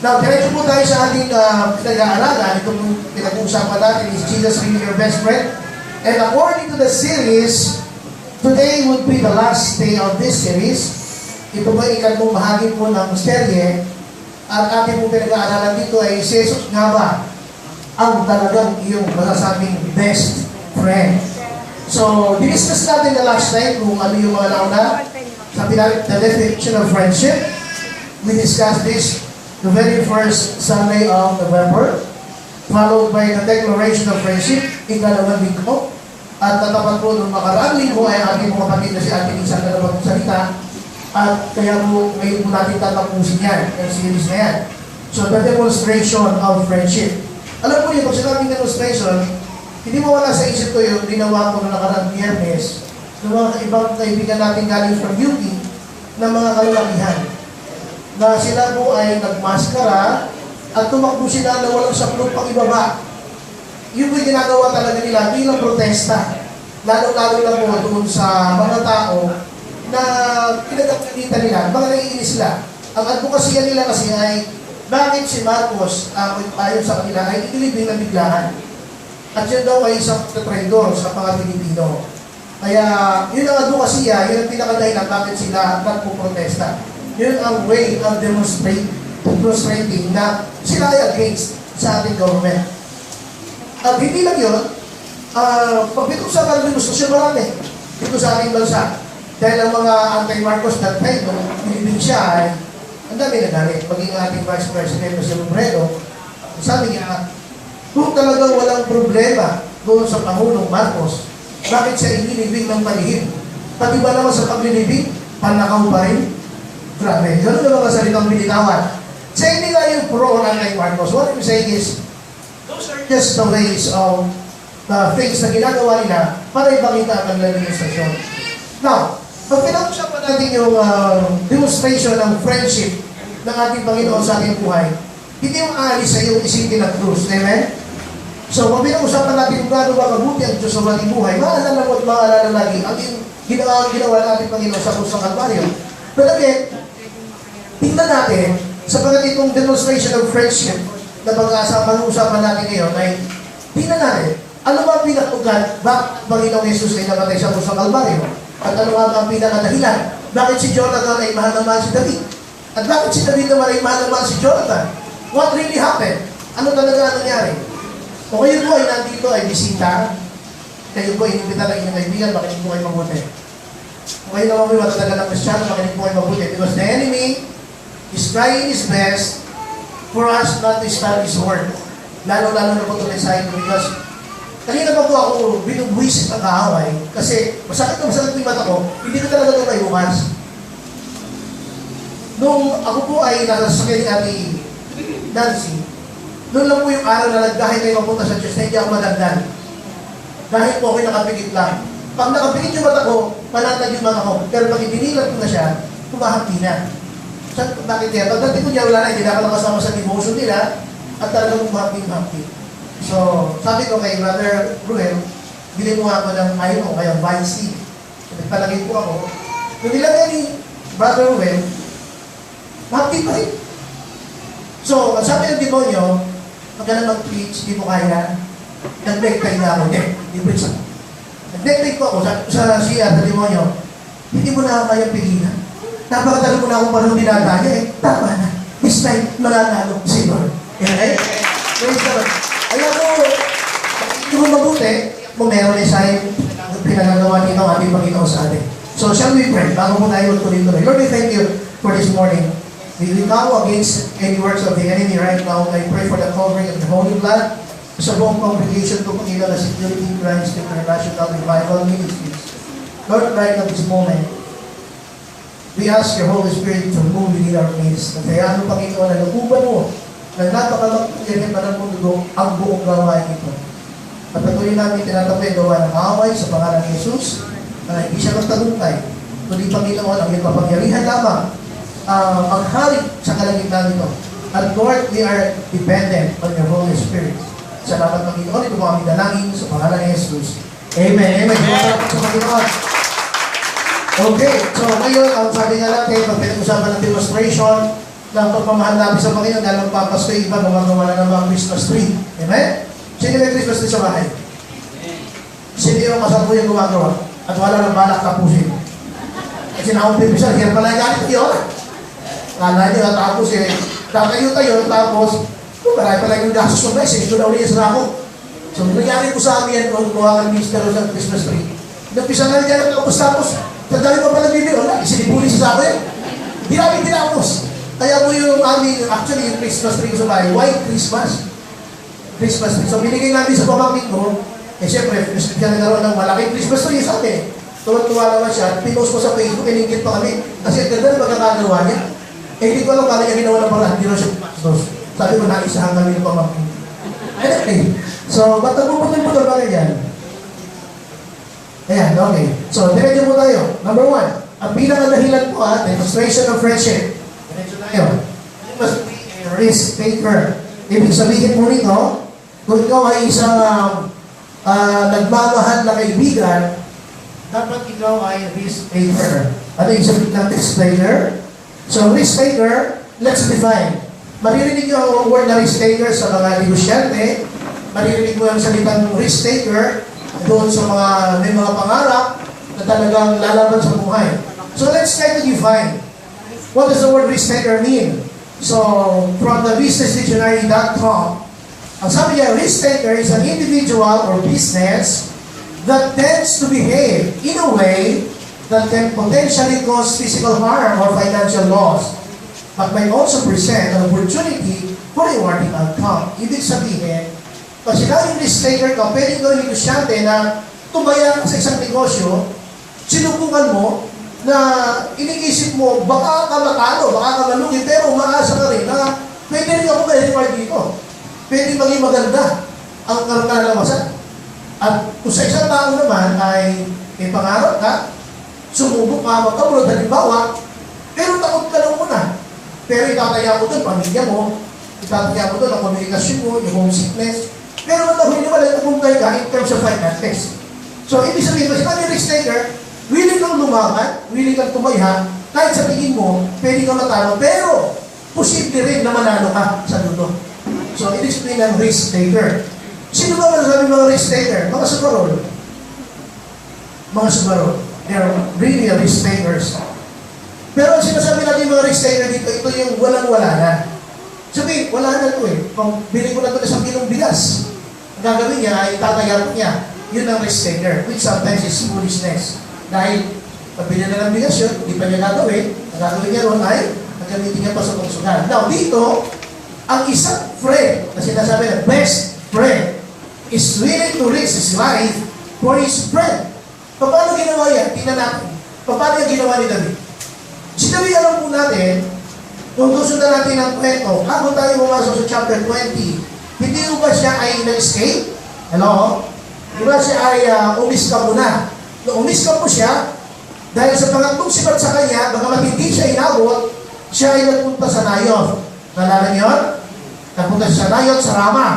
Now, diretso po tayo sa ating pinag-aaralan. Ito po pinag-uusapan natin is Jesus really your best friend? And according to the series, today would be the last day of this series. Ito po ay ikatlong bahagi po ng serye. At ating po pinag-aaralan dito ay si Jesus nga ba ang talagang iyong masasabing best friend. So, diniscuss natin the last time kung ano yung mga nauna sa the definition of friendship. We discussed this the very first Sunday of November, followed by the declaration of friendship, ikalawang linggo. At tatapat po nung makaraang linggo ay ating mga kapatid na si Ate Lisa na dalawang salita. At kaya po ngayon po natin tatapusin yan, yung series na yan. So, the demonstration of friendship. Alam po niyo, pag sinabing demonstration, hindi mo wala sa isip ko yung ginawa ko na nakaraang Biyernes ng mga ibang kaibigan natin galing from UP na mga kalalakihan. Na sila po ay nagmaskara at tumakbo sila na walang saklong pang ibaba. Yun po'y ginagawa talaga nila bilang protesta. Lalo-lalo na po doon sa mga tao na pinagkakalita nila, mga naiinis sila. Ang advokasya nila kasi ay bakit si Marcos, ayon sa kanila, ay inilibing na biglaan. At yun daw ay isang traidor sa mga Pilipino. Kaya yun ang advokasya, yun ang pinakadahilan bakit sila nagpuprotesta. Yun ang way of demonstrating na sila ay against sa ating government. At hindi lang yun, pag pinag-usapan ng demonstrasyon marami dito sa ating bansa. Dahil ang mga anti-Marcos that time, nung pinibig siya ay ang dami na galit. Maging ating Vice President na si Robredo, sabi niya, kung talagang walang problema doon sa Pangulong Marcos, bakit siya inilibing ng palihim? Pati ba naman sa paglilibing, panakaw pa rin? Grabe, gano'n na mga salitang binitawan. Sa hindi nga yung pro ng kay Marcos, what I'm saying is, those are just the ways of the things na ginagawa nila para ipakita ang administrasyon. Now, pag pinag-usapan natin yung demonstration ng friendship ng ating Panginoon sa ating buhay, hindi yung aalis sa iyong isipin ng krus. Amen? So, pag pinag-usapan natin kung gaano ba kabuti ang Diyos sa ating buhay, maalala mo at maalala lagi ang ginawa ng ating Panginoon sa krus ng Kalbaryo. But again, tingnan natin, sapagat itong demonstration of friendship na pag-uusapan natin ngayon ay, tingnan natin, ano ba ang pinag-ugat bakit Panginoong Jesus ay namatay sa krus ng Kalbaryo? At ano nga ang pinakadahilan? Bakit si Jonathan ay mahal na mahal si David? At bakit si David naman ay mahal na mahal si Jonathan? What really happened? Ano talaga ang nangyari? O kayo po ay nandito ay bisita, kayo po ay inimbita ng inyong kaibigan, makinig po kayo mabuti. O kayo naman po ay matatagal ng Kristiyano, makinig po kayo mabuti. Because the enemy is trying his best for us not to stand his word. Lalo-lalo na po ito mensahe ko because kanina pa po ako binubwisit ang kaaway kasi masakit yung mata ko, hindi ko talaga ito may bukas. Nung ako po ay nasasakyan ni Ate Nancy, noon lang po yung araw na nagdahil kayo mapunta sa Diyos na hindi ako madagdan. Dahil po ako'y nakapikit lang. Pag nakapikit yung mata ko, malatag yung mata ko. Pero pag itinilat ko na siya, kumahati na. Bakit kaya? Pagdating ko niya, wala na, hindi na ako nakasama sa devotion nila at talagang kumahati. So, sabi ko kay Brother Ruel, bili mo ako ng ayaw ko, kaya YC. So, nagpalagay po ako. Yung nilagay ni Brother Ruel, mahati pa rin. So, ang sabi ng demonyo, pag ka na mag-preach, di mo kaya, nag-necktie na ako. Hindi preach ako. Nag-necktie po ako sa siya, sa demonyo, hindi mo na kaya pigilan. Napakatagal mo na akong parang dinadaya tama na. This time, mananalo si Lord. Okay? Praise God. Alam mo, hindi mo mabuti, kung meron na sa'yo, pinagagawa nito ang ating Panginoon sa atin. So, shall we pray? Bago mo tayo tuloy-tuloy. Lord, we thank you for this morning. We come against any works of the enemy right now. I pray for the covering of the Holy Blood sa buong congregation ko, Panginoon, na Security Christ International Revival Ministries. Lord, right at this moment, we ask your Holy Spirit to move within our midst. At kaya ano, Panginoon, na naguban mo na napakalaking ng mundo ang buong gawain ito. At patuloy namin tinatapoy gawa ng away sa pangalan ni Jesus na hindi siya magtagumpay. Kundi Panginoon, ang iyong kapangyarihan lamang maghari sa kalagitnaan nito. At Lord, we are dependent on your Holy Spirit. Salamat Panginoon, ito po aming dalangin sa pangalan ni Jesus. Amen. Amen. Salamat sa Panginoon. Okay, so ngayon, ang sabi nga natin, pag pinag-usapan ng demonstration, ng pagmamahal namin sa Panginoon dahil magpapasko yung iba, gumagawa na ng mga Christmas tree. Amen? Sino may Christmas tree sa bahay? Sino yung kasalukuyang gumagawa? At wala nang balak tapusin. Kasi nakumpin siya, kaya pala galit yun. Kala niyo, tapos tatayo-tayo, tapos, marami pala yung gastos ng message, ito na ulit sa ako. So, nangyari ko sa amin, kung kuha ng minister sa Christmas tree. Nagpisa na niya, tapos, tandali pa pala bibig, wala, isinipuli sa akin. Hindi namin tinapos. Kaya mo yung aming, actually, yung Christmas tree sa bahay, white Christmas. Christmas tree. So, binigay namin sa pamangkin ko, siyempre, siya nagkaroon ng malaking Christmas tree sa amin. Tuwa-tuwa naman siya, pinost ko sa Facebook, iningit pa kami. Kasi ang ganda na magkakagawa niya. Hindi ko alam kung niya ginawa ng parang, hindi na siya pastos. Sabi ko, naisahan kami ng pamangkin. Anyway, so, ba't nagpuputol-putol ba ganyan? Ayan, okay. So, diretso po tayo. Number 1, ang pinakadahilan po demonstration of friendship. Diretso tayo. You must be a risk taker. Ibig sabihin mo nito, kung ikaw ay isang nagmamahal na kaibigan, dapat ikaw ay risk taker. Ano yung sabihin ng risk taker? So, risk taker, let's define. Maririnig nyo ang word na risk taker sa mga negosyante. Maririnig mo ang salitang risk taker doon sa mga may mga pangarap na talagang lalaban sa buhay. So, let's try to define. What does the word risk taker mean? So, from the businessdictionary.com, ang sabi niya, risk taker is an individual or business that tends to behave in a way that can potentially cause physical harm or financial loss, but might also present an opportunity for rewarding outcome. Ibig sabihin, pag sinabing risk taker ka, pwedeng gawin negosyante na tumaya ka sa isang negosyo, sinubukan mo na iniisip mo, baka ka matalo, baka ka malugi, pero umaasa ka rin na pwede rin ako ma-reward dito. Pwede maging maganda ang kalalabasan. At kung sa isang tao naman ay may pangarap ka, sumubok ka, magkabulod, halimbawa, pero takot ka lang muna. Pero itataya mo doon, pamilya mo, itataya mo doon ang komunikasyon mo, yung homesickness. Pero matahuli naman ay napuntay ka in terms of finances. So, ibig sabihin, kasi kami risk taker, willing kang lumaban, willing kang tumaya, kahit sa tingin mo, pwede kang matalo, pero posible rin na manalo ka sa dulo. So, ibig sabihin ng risk taker. Sino ba masasabi mga risk taker? Mga subarol. Mga subarol. They're really risk takers. Pero ang sinasabi natin mga risk taker dito, ito yung walang-wala na. Sabi, wala na ito eh. Kung bili ko na ito sa kilong bigas, ang gagawin niya ay tatayarap niya. Yun ang risk taker, which sometimes is foolishness. Dahil, pabili na ng bigas yun, hindi pa niya gagawin. Ang gagawin niya ron ay, nagamitin niya pa sa pagsugal. Now, dito, ang isang friend, na sinasabi na best friend, is willing to risk his life for his friend. Paano ginawa yan? Tingnan natin. Paano yung ginawa ni David? Si David, alam po natin, kung susundan natin ang kwento, bago tayo pumasok sa chapter 20, hindi ba siya ay na-escape? Hello? Di ba siya ay umiskap muna? Nung umiskap po siya, dahil sa pangatlong sipat sa kanya, bagamat hindi siya inabot, siya ay nagpunta sa Nayoth. Nalala niyo yun? Nagpunta siya sa Nayoth, sa Rama.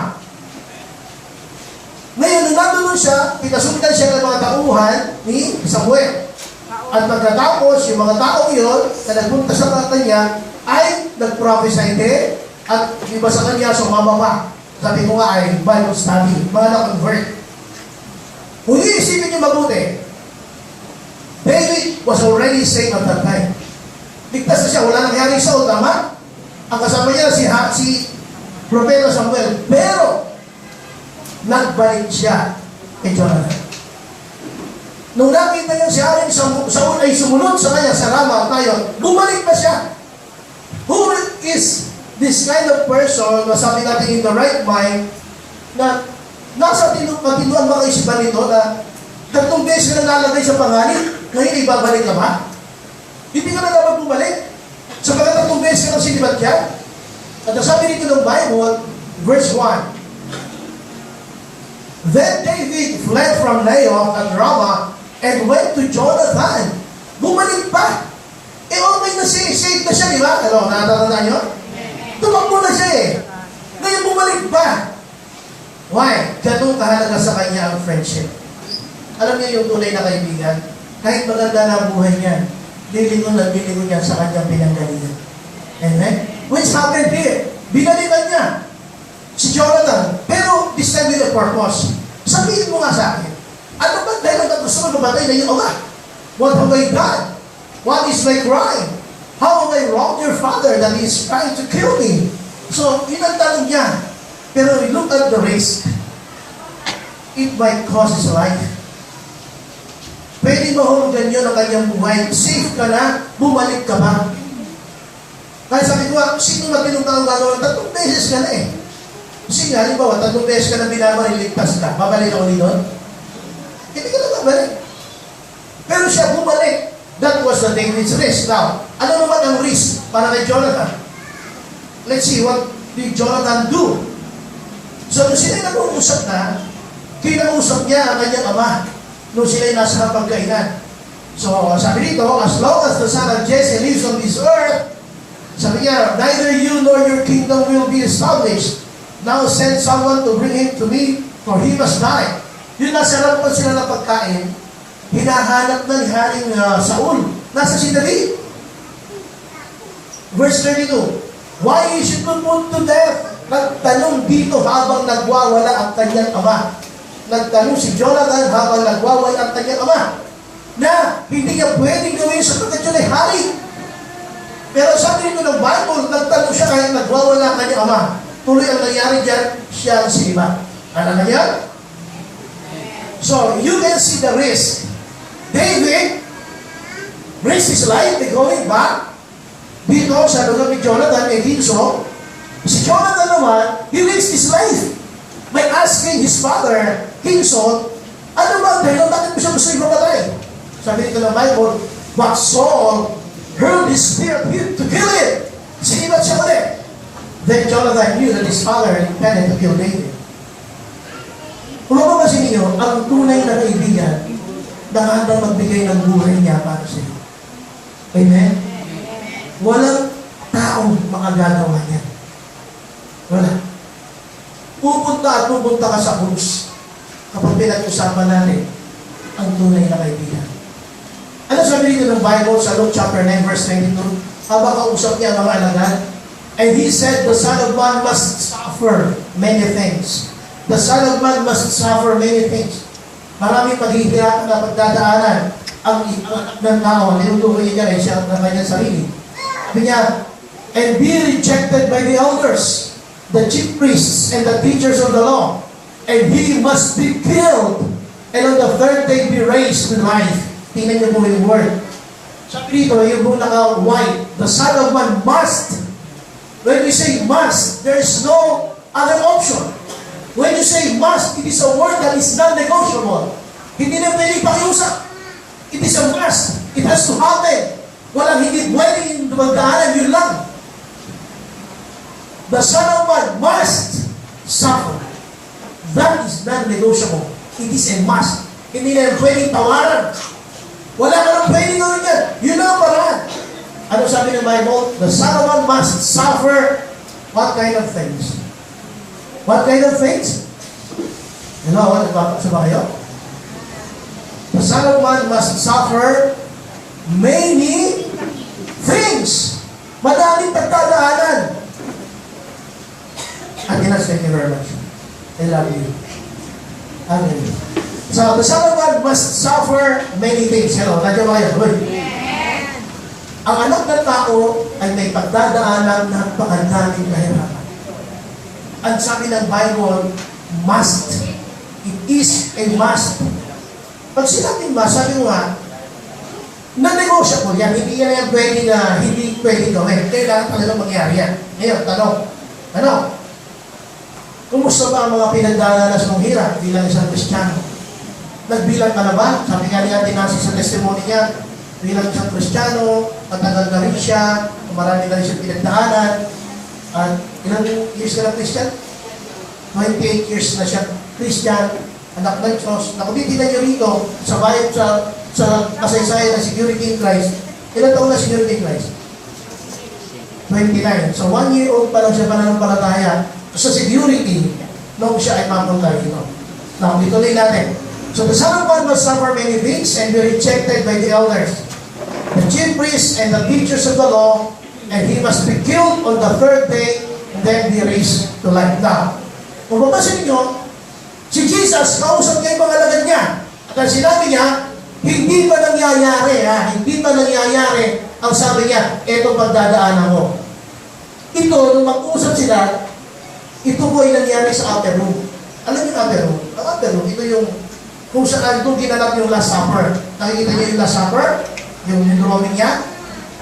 Ngayon, nung nandun siya, pinasundan siya ng mga tauhan ni Samuel. At pagkatapos, yung mga taong yun, na nagpunta sa kanta niya, ay nag-prophesy din, at iba sa kanya, sumama pa. Sabi ko nga ay Bible study, mga na-convert. Kung iisipin niyo mabuti, David was already saved at that time. Ligtas na siya, wala nangyari sa tama? Ang kasama niya si Propeta Samuel. Pero, nagbalik siya kay Jonathan. Nung nakita niya si Haring Saul ay sumunod sa kanya sa Rama tayo, bumalik pa siya. Who is this kind of person na sabi natin in the right mind na nasa matinuan ba kaisipan nito na 3 beses ka nalalagay sa panganib, ngayon ibabalik ka ba? Hindi ka na dapat bumalik. Sapagat 3 beses ka nang sinibat yan. At sabi nito ng Bible, verse 1, Then David fled from Naioth and Ramah and went to Jonathan. Bumalik pa. Okay na siya, safe na siya, di ba? Hello, natatandaan nyo? Tumakbo na siya eh. Ngayon bumalik pa. Why? Ganun kahalaga sa kanya ang friendship. Alam niyo yung tunay na kaibigan? Kahit maganda na ang buhay niya, lilingon at bilingon niya sa kanyang pinanggalingan. Amen? which happened here. Binalikan niya si Jonathan. Pero this time with a purpose. Sabihin mo nga sa akin, ano ba dahil ang gusto mo mamatay na yung ama? What have I done? What is my crime? How have I wronged your father that he is trying to kill me? So, yun ang tanong niya. Pero look at the risk. It might cost his life. Pwede ba hulugan yun ang kanyang buhay? Safe ka na? Bumalik ka ba? Kaya sabi ko, sino matinong taong gano'n? 3 beses ka na eh. Kasi nga, halimbawa, 3 beses ka na binamariligtas ka. Babalik ako ni doon? Hindi ka na babalik. Pero siya bumalik. That was the David's risk. Now, ano naman ang risk para kay Jonathan? Let's see, what did Jonathan do? So, nung sila'y nag-uusap na, kinausap niya ang kanyang ama nung sila'y nasa pagkainan. So, sabi dito, as long as the son of Jesse lives on this earth, sabi niya, neither you nor your kingdom will be established. Now send someone to bring him to me, for he must die. Yun, nasa harapan sila ng pagkain, hinahanap na ni Haring Saul. Nasa si David. Verse 32, why you should be put to death? Nagtanong dito habang nagwawala ang kanyang ama. Nagtanong si Jonathan habang nagwawala ang kanyang ama na hindi niya pwedeng gawin sapagkat yun ay hari. Pero sabi nito ng Bible, nagtanong siya kahit nagwawala ang kanyang ama. Tuloy ang nangyari dyan, siya ang sinima. Ano na yan? So, you can see the risk. David risked his life by going back dito sa lugar ni Jonathan and Hinso. Si Jonathan naman, he risked his life by asking his father, Hinso, ano ba ang dahilan? Bakit mo siya gusto ipamatay? Sabi dito ng Bible, but Saul hurled his spear at him to kill him. Sinibat siya ulit. Then Jonathan knew that his father intended to kill David. Kung mapapansin ninyo, ang tunay na kaibigan na handang magbigay ng buhay niya para sa iyo. Amen? Walang taong makagagawa niya. Wala. Pupunta at pupunta ka sa krus kapag pinag-usapan natin ang tunay na kaibigan. Ano sabi dito ng Bible sa Luke chapter 9 verse 22? Habang kausap niya ang mga alagad, and he said, the Son of Man must suffer many things. The Son of Man must suffer many things. Maraming paghihirap na pagdadaanan ang anak ng tao. Ninutukoy niya rin siya ng kanyang sarili. Sabi niya, and be rejected by the elders, the chief priests, and the teachers of the law. And he must be killed, and on the third day be raised to life. Tingnan niyo po yung word. Sabi dito, yung po naka-white, the Son of Man must. When we say must, there is no other option. When you say must, it is a word that is non-negotiable. Hindi na pwedeng pakiusap. It is a must. It has to happen. Walang hindi pwedeng magdaanan, yun lang. The Son of Man must suffer. That is non-negotiable. It is a must. Hindi na pwedeng tawaran. Wala ka nang pwedeng gawin yan. Yun ang paraan. Ano sabi ng Bible? The Son of Man must suffer what kind of things? What kind of things? You know what? Nagpapaksa ba kayo? The Son of Man must suffer many things. Madaming pagdadaanan. Atinas, thank you very much. I love you. Amen. So, the Son of Man must suffer many things. Hello, nandiyan ba kayo? Ang anak ng tao ay may pagdadaanan ng napakadaming kahirapan. Ang sabi ng Bible, must. It is a must. Pag sinabing must, sabi mo nga, na-negotiable yan. Hindi yan yung pwede na hindi pwede gawin. Kailangan talagang mangyari yan. Ngayon, tanong. Ano? Kumusta ba ang mga pinagdaranas mong hirap bilang isang Kristiyano? Nagbilang ka na ba? Sabi nga niya, tinasi sa testimony niya, bilang isang Kristiyano, matagal na rin siya, marami na rin siya pinagdaanan. At ilang years ka na Christian? 28 years na siya Christian, anak ng Diyos. Nakabitinan niyo rito, sa bayad sa kasaysayan ng security in Christ. Ilang taon na security in Christ? 29. So 1 year old pa lang siya pananampalataya sa security nung siya ay mapunta dito. Now, ituloy natin. So the Son of Man must suffer many things and be rejected by the elders, the chief priests, and the teachers of the law, And He must be killed on the third day and then be raised to life. Now, kung mapasin nyo, si Jesus, kausap niya yung mga alagad niya. At ang sinabi niya, hindi pa nangyayari, hindi pa nangyayari ang sabi niya, eto pagdadaanan ko. Ito, nung mag-usap sila, ito po ay nangyari sa upper room. Alam niyo yung upper room? Ang upper room, ito yung kung saan ito ginanap yung Last Supper. Nakikita niyo yung Last Supper? Yung drawing niya?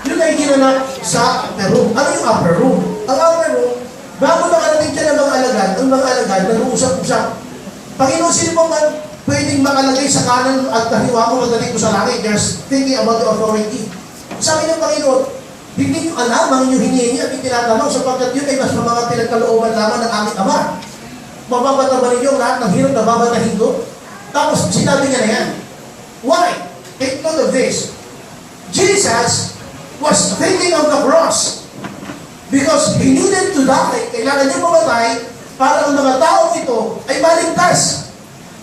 Yun ay ginanap sa upper room. Ano yung upper room? Ang upper room, bago nakarating siya ng mga alagad, ang mga alagad, nag-uusap-usap. Panginoon, sino pa man pwedeng makalagay sa kanan at kaliwa mo pagdating ko sa langit? There's thinking about the authority. Sabi ng Panginoon, hindi nyo alam ang inyong hinihingi at itinatanong sapagkat yun ay mas mga pinagkalooban lamang ng aming Ama. Mababata ba ninyo lahat ng hirap na babatahin ko? Tapos sinabi niya na yan. Why? Take note of this. Jesus was thinking of the cross because He needed to die. Kailangan niya mamatay para ang mga taong ito ay maligtas.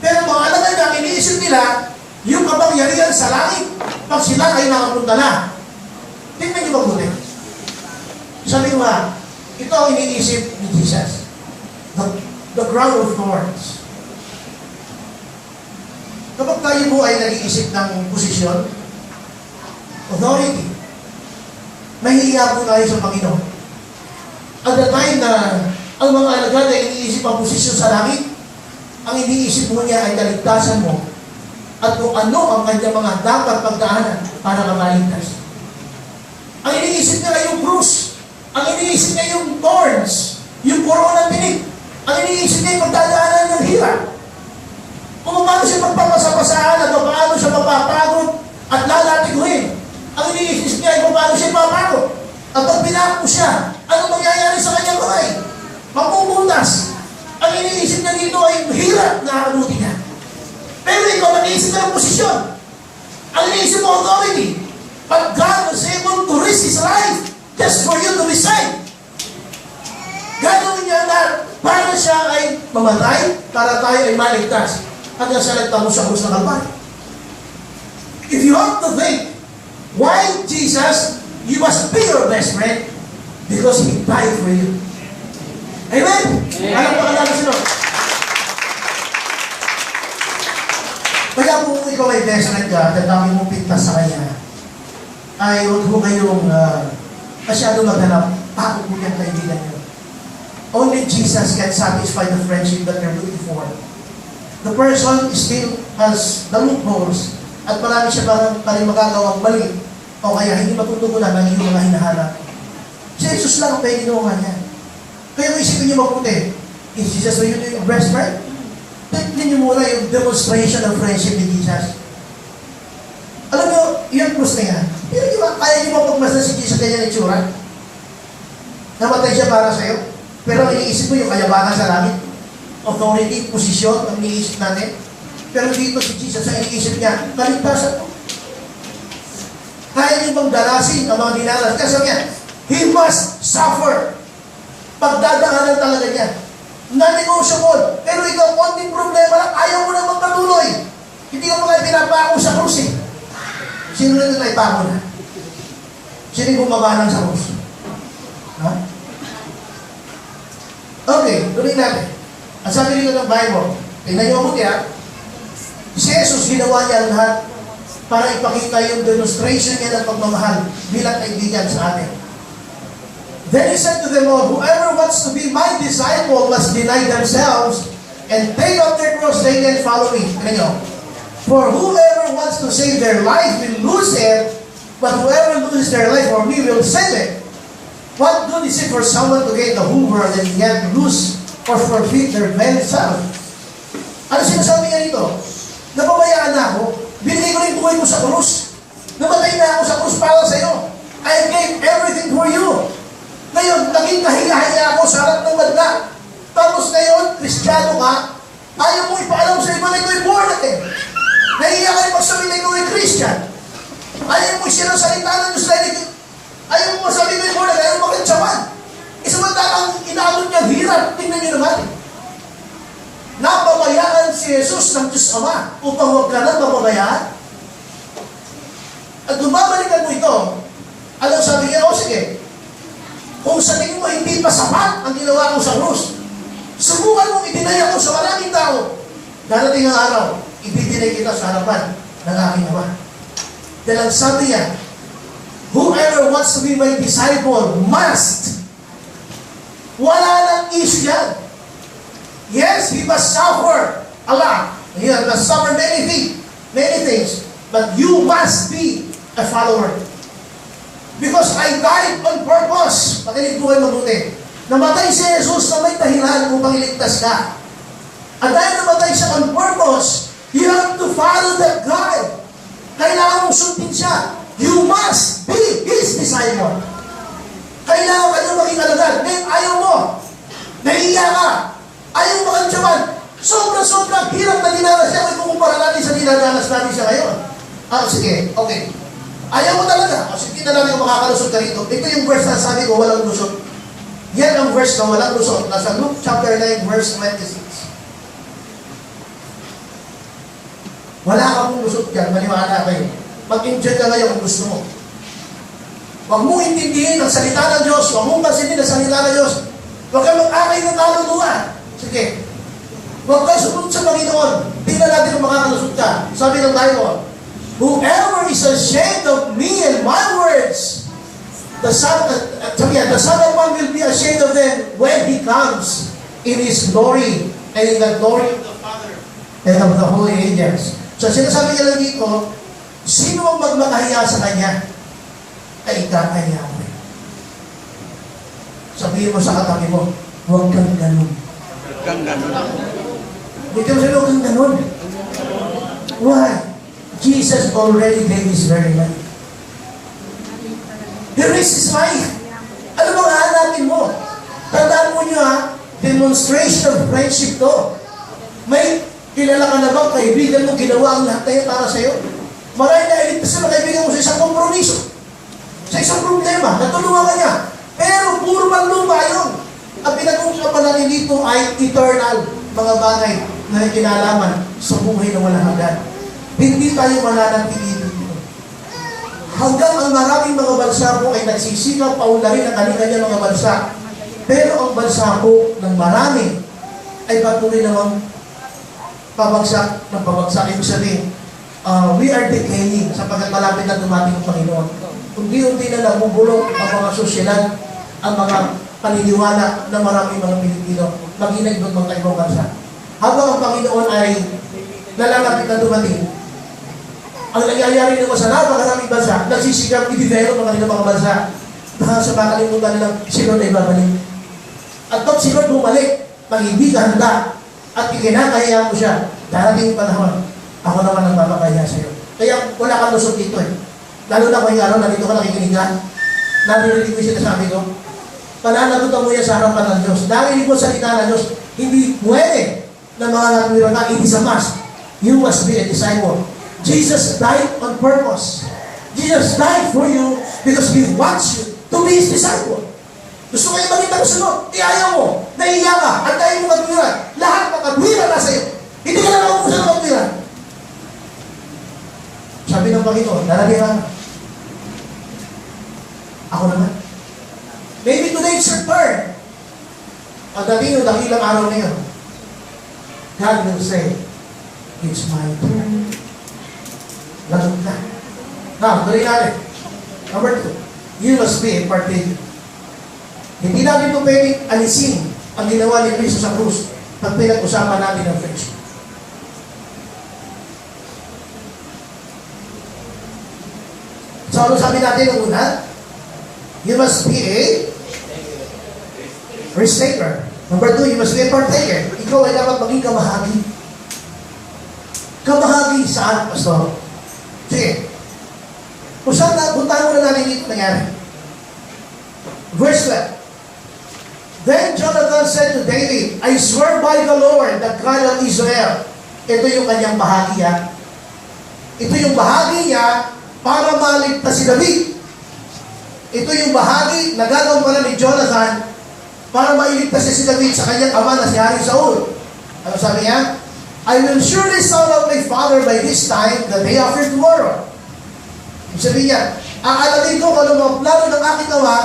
Pero mga alagad na iniisip nila yung kapangyarihan sa langit pag sila ay nakapunta na. Tingnan niyo mabuti. Sabi mo ito ang iniisip ni Jesus. The crown of thorns. Kapag tayo po ay nag-iisip ng posisyon, authority, mahihiya po tayo sa Panginoon. At the time na ang mga alagad ay iniisip ang posisyon sa langit, ang iniisip mo niya ay kaligtasan mo at kung ano ang kanyang mga dapat pagdaanan para kamaligtas. Ang iniisip niya ay yung krus. Ang iniisip niya yung thorns, yung corona tinik. Ang iniisip niya yung pagdadaanan ng hirap. Kung paano siya magpapasapasaan at paano siya mapapagod at lalatiguhin. Ang iniisip niya ay kung paano siya mapapagod. At pag pinako siya, ano mangyayari sa kanyang kamay? Mapupuntas. Ang iniisip niya dito ay hirap na abuti niya. Pero ikaw, nag-iisip ka ng posisyon. Ang iniisip mo, authority. But God was able to risk His life just for you to resign. Gagawin niya na para siya ay mamatay, para tayo ay maligtas. Hanggang siya nagtamo sa krus ng Kalbaryo. If you have to think, why Jesus, you must be your best friend because He died for you. Amen? Alam pa ka natin sino? Kaya kung ikaw ay best friend ka, at dami mong pintas sa Kanya, ay huwag mo kayong masyado maghanap. Ako po yung kaibigan nyo. Only Jesus can satisfy the friendship that you're looking for. The person still has the loopholes at marami siya pa rin magagawang mali o kaya hindi matutugunan ng iyong mga hinahanap. Si Jesus lang ang pwede naman niya. Kaya kung isipin niyo mabuti, is Jesus really your best friend? Tignan niyo muna yung demonstration of friendship ni Jesus. Alam niyo, yung krus na yan. Pero di ba, kaya niyo mapagmasdan si Jesus kanya ng itsura? Namatay siya para sa'yo. Pero iniisip mo yung kayabangan sa langit. Authority, posisyon, ang iniisip natin. Pero dito si Jesus, ang iniisip niya, kaligtasan mo. Kaya niyo bang dalasin ang mga dinalas? Kasi sabi niya, He must suffer. Pagdadaanan talaga niya. Non-negotiable. Pero ikaw, konting problema lang, ayaw mo na magpatuloy. Hindi ka mga pinapako sa krus eh. Sino na naipako na? Sino yung bumaba lang sa krus? Ha? Okay, tuloy natin. Ang sabi dito ng Bible, tingnan niyo mabuti si Jesus ginawa niya lahat para ipakita yung demonstration niya ng pagmamahal bilang kaibigan sa atin. Then He said to them all, whoever wants to be my disciple must deny themselves and take up their cross daily and follow me. Tingnan niyo. For whoever wants to save their life will lose it, but whoever loses their life for me will save it. What good is it for someone to gain the whole world and yet lose or forfeit their very self? Ano sinasabi niya dito? Napabayaan na ako, binigay ko rin buhay ko sa krus. Namatay na ako sa krus para sa iyo. I gave everything for you. Ngayon, naging kahiya-hiya ako sa harap ng madla. Tapos ngayon, Kristiyano ka, ayaw mo ipaalam sa iba na ito ay born again. Nahiya kayo magsabi na ito ay Christian. Ayaw mo sinasalita ng Diyos na ito. Ayaw mo masabi na ito ay ayaw mo makitsaman. Isamantalang inaabot niyang hirap. Tingnan niyo naman. Napabayaan si Jesus ng Diyos Ama upang huwag ka na mapabayaan. At kung babalikan mo ito, alam sabi niya, sige, Kung sa tingin mo hindi pa sapat ang ginawa ko sa krus, subukan mong i-deny ako sa maraming tao. Darating ang araw, i-deny kita sa harapan ng aking Ama. Dahil ang sabi niya, whoever wants to be my disciple must. Wala nang issue yan. Yes, he must suffer a lot. He must suffer many things. But you must be a follower. Because I died on purpose. Pakinig po kayo mabuti. Namatay si Jesus na may dahilan upang iligtas ka. At dahil namatay siya on purpose, you have to follow that guide. Kailangan mong sundin siya. You must be His disciple. Kailangan ka nyo maging alagad. Ngayon, ayaw mo. Nahiya ka. Ayaw mo kantyaman. Sobrang hirap na dinanas siya. Kung ikukumpara natin sa dinadanas natin siya ngayon. Sige. Okay. Ayaw mo talaga. Sige na namin kung makakalusot ka rito. Ito yung verse na sabi ko, walang lusot. Yan ang verse na walang lusot. Nasa Luke chapter 9, verse 26. Wala ka pong lusot dyan. Maniwala kayo. Mag-enjoy ka ngayon kung gusto mo. Huwag mong intindihin ang salita ng Diyos. Huwag mong pansinin ang salita ng Diyos. Huwag kang mag-akay ng kaluluwa. Sige. Huwag kayo sumunod sa Panginoon. Tingnan natin kung makakalusot ka. Sabi ng Bible, whoever is ashamed of me and my words, the Son of Man will be ashamed of them when He comes in His glory and in the glory of the Father and of the holy angels. So sinasabi niya lang dito, sino ang magmakahiya sa Kanya? Ay kakahiya ko rin. Sabihin mo sa katabi mo, huwag kang ganun. Huwag kang ganun. Huwag kang ganun. Why? Jesus already gave His very life. He raised His life. Ano bang hahanapin mo? Tandaan mo niyo demonstration of friendship to. May kilala ka na bang kaibigan mo ginawa ang lahat na yan para sa'yo? Maraming na-iligtas na kaibigan mo sa isang kompromiso. Sa isang problema, natulungan ka niya. Pero puro manlupa yun. Ang pinag-uusapan natin dito ay eternal mga bagay na kinalaman sa buhay na walang hanggan. Hindi tayo mananatili dito. Hanggang ang maraming mga bansa po ay nagsisikap paunlarin ang kanilang mga bansa. Pero ang bansa po ng marami ay patuloy namang pabagsak ng pabagsak. Ibig sabihin, we are decaying sapagkat malapit na dumating ang Panginoon. Unti-unti na nabubulong ang mga sosyalidad, ang mga paniniwala ng maraming mga Pilipino, mag-inag doon mga ibang bansa. Habang ang Panginoon ay nalalapit na dumating, ang nangyayari naman sa napakaraming bansa, nagsisigap i-develop ang kanilang mga bansa. Dahil sa makalimutan nilang si Lord ay babalik. At pag si Lord bumalik, pag hindi ka handa, at ikinakaya mo siya, darating yung panahon, ako naman ang mapakaya sa iyo. Kaya wala kang lusot dito eh. Lalo na kung yung araw, nandito ka nakikinig ka, narinig mo yung sinasabi ko, pananagutan mo yan sa harapan ng Diyos. Narinig mo sa salita ng Diyos, hindi pwede na mga natuwiran ka, it is a must. You must be a disciple. Jesus died on purpose. Jesus died for you because He wants you to be His disciple. Gusto kayo maging kasunod, ayaw mo, naiiyak ka, antayin mo katwiran. Lahat ng katwiran nasa iyo. Hindi ka na nakukusa ng katwiran. Sabi ng Panginoon, darating ako naman. Maybe today it's your turn. Pagdating yung dakilang araw na yun, God will say, it's my turn. Lagot na. Now, tuloy natin. Number 2, you must be a partaker. Hindi natin ito pwedeng alisin ang ginawa ni Cristo sa krus pag pinag-usapan natin ang friendship. So, ano sabi natin ang una? You must be a risk-taker. Number 2, you must be a partaker. Ikaw ay dapat maging kamahagi. Kamahagi saan, Pastor? Sige. Kung saan na, puntahan mo na natin dito nangyari. Verse 12. Then Jonathan said to David, I swear by the Lord, the God of Israel. Ito yung kanyang bahagi niya. Ito yung bahagi niya para maligtas si David. Ito yung bahagi na gagawin pala ni Jonathan para mailigtas si David sa kanyang ama na si Haring Saul. Ano sabi niya? I will surely sound out my father by this time, the day after tomorrow. Ibig sabihin niya, aalamin ko kung ano mga plano ng aking ama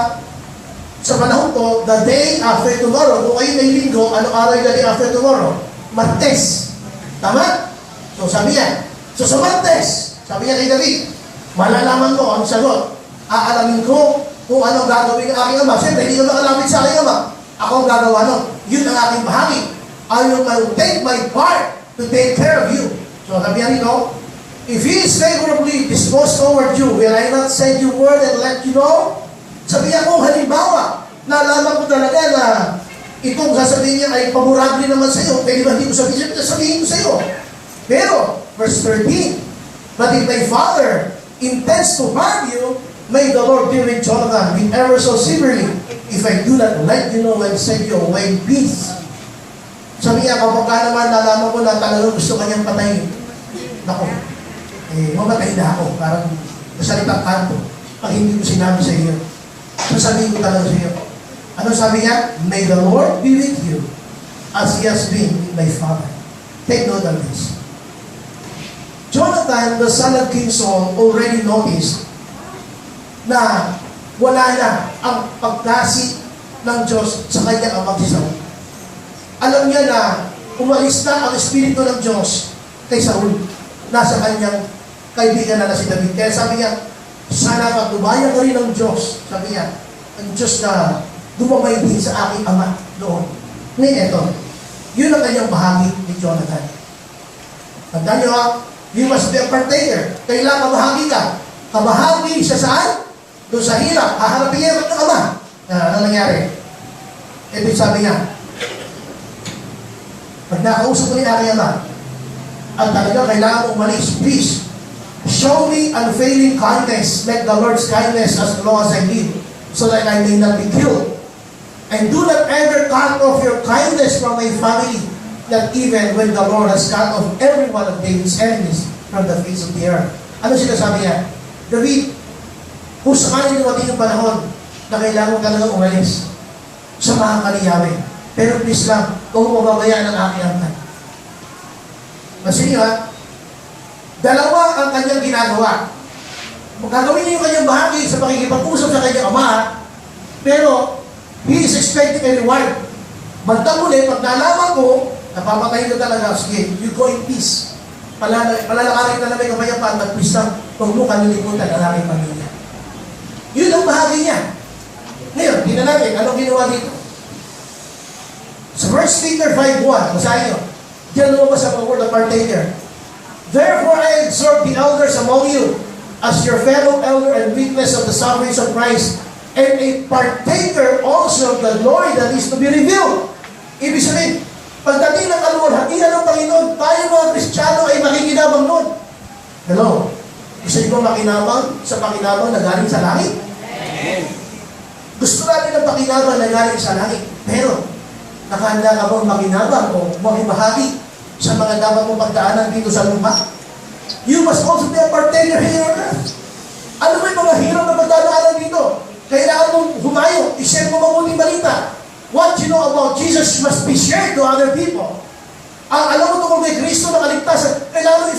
Sa panahon ko, the day after tomorrow, kung ngayon ay linggo, anong araw yung the day after tomorrow? Martes. Tama? So sabi niya, so sa Martes, sabi niya kay David, malalaman ko ang sagot. Aalamin ko kung anong gagawin ng aking ama. Siyempre, hindi ko nakalapit sa aking ama. Ako ang gagawa nun. Yun ang aking bahagi. I will take my part to take care of you. So sabi niya rito, if He is favorably disposed toward you, will I not send you word and let you know? Sabi niya, kung halimbawa, nalaman ko talaga na itong sasabihin niya ay pamurable naman sa iyo, pwede ba hindi ko sabihin ko sa iyo? Pero, verse 13, but if my father intends to harm you, may the Lord deal with Jonathan with ever so severely, if I do not let you know and send you away in peace. Sabi niya, kapag ka naman nalaman ko na talagang gusto kanyang patayin, naku, mamatay na ako, parang masalitang kanto, pag hindi ko sinabi sa iyo. Sasabihin ko talaga sa iyo. Ano sabi niya? May the Lord be with you as He has been with my father. Take note of this. Jonathan, the son of King Saul, already noticed na wala na ang pagkasi ng Diyos sa kanyang amang si Saul. Alam niya na umalis na ang Espiritu ng Diyos kay Saul. Nasa kanyang kaibigan na si David. Kaya sabi niya, sana pagdubayan ka rin ng Diyos. Sabi niya, ang Diyos na dumamay din sa aking ama noon. Ngayon, eto, yun ang kanyang bahagi ni Jonathan. Tandaan niyo ha, you must be a partaker. Kailangan kabahagi ka. Kabahagi siya saan? Doon sa hirap. Haharapin niya ng ama. Ano nangyari? Ibig sabi niya, pag nakausap ko ni aking ama, at talaga kailangan umalis, please, show me unfailing kindness, like the Lord's kindness as long as I live, so that I may not be killed. And do not ever cut off your kindness from my family, that even when the Lord has cut off every one of David's enemies from the face of the earth. Ano sinasabi niya? David, kung sakaling dumating yung panahon na kailangan ka lang umalis, samahan ka ni Yahweh. Pero please lang, huwag mo babayaan ang aking angkan. Kasi niyo ha, dalawa ang kanyang ginagawa. Gagawin niya yung kanyang bahagi sa pakikipag-usap sa kanyang ama, pero he is expecting a reward. Bandang muli, pag nalaman ko, napapatayin ka talaga, sige, you go in peace. Palalakarin ka na may kapayapaan, at please lang, huwag mo kalilimutan ang aking pamilya. Yun ang bahagi niya. Ngayon, hindi na natin, anong ginawa dito? Sa 1 Peter 5:1, masahin nyo, diyan lumabas ang word of partaker. Therefore, I exhort the elders among you, as your fellow elder and witness of the sufferings of Christ, and a partaker also of the glory that is to be revealed. Ibig sabihin, pagdating ng kaluwalhatian ng Panginoon, tayo mga Kristiyano ay makikinabang nun. Hello? Gusto niyo ba makinabang sa pakinabang na galing sa langit? Gusto natin ng pakinabang na galing sa langit. Pero, nakahanda ka bang makinabang o makibahagi sa mga dapat mong pagdaanan dito sa lupa? You must also be a partaker here on earth. Ano ba yung mga hirap na pagdadaanan dito? Kailangan mong humayo, i-share mo mabuting balita. What you know about Jesus must be shared to other people. Ang alam mo tungkol kay Kristo na kaligtasan, kailangan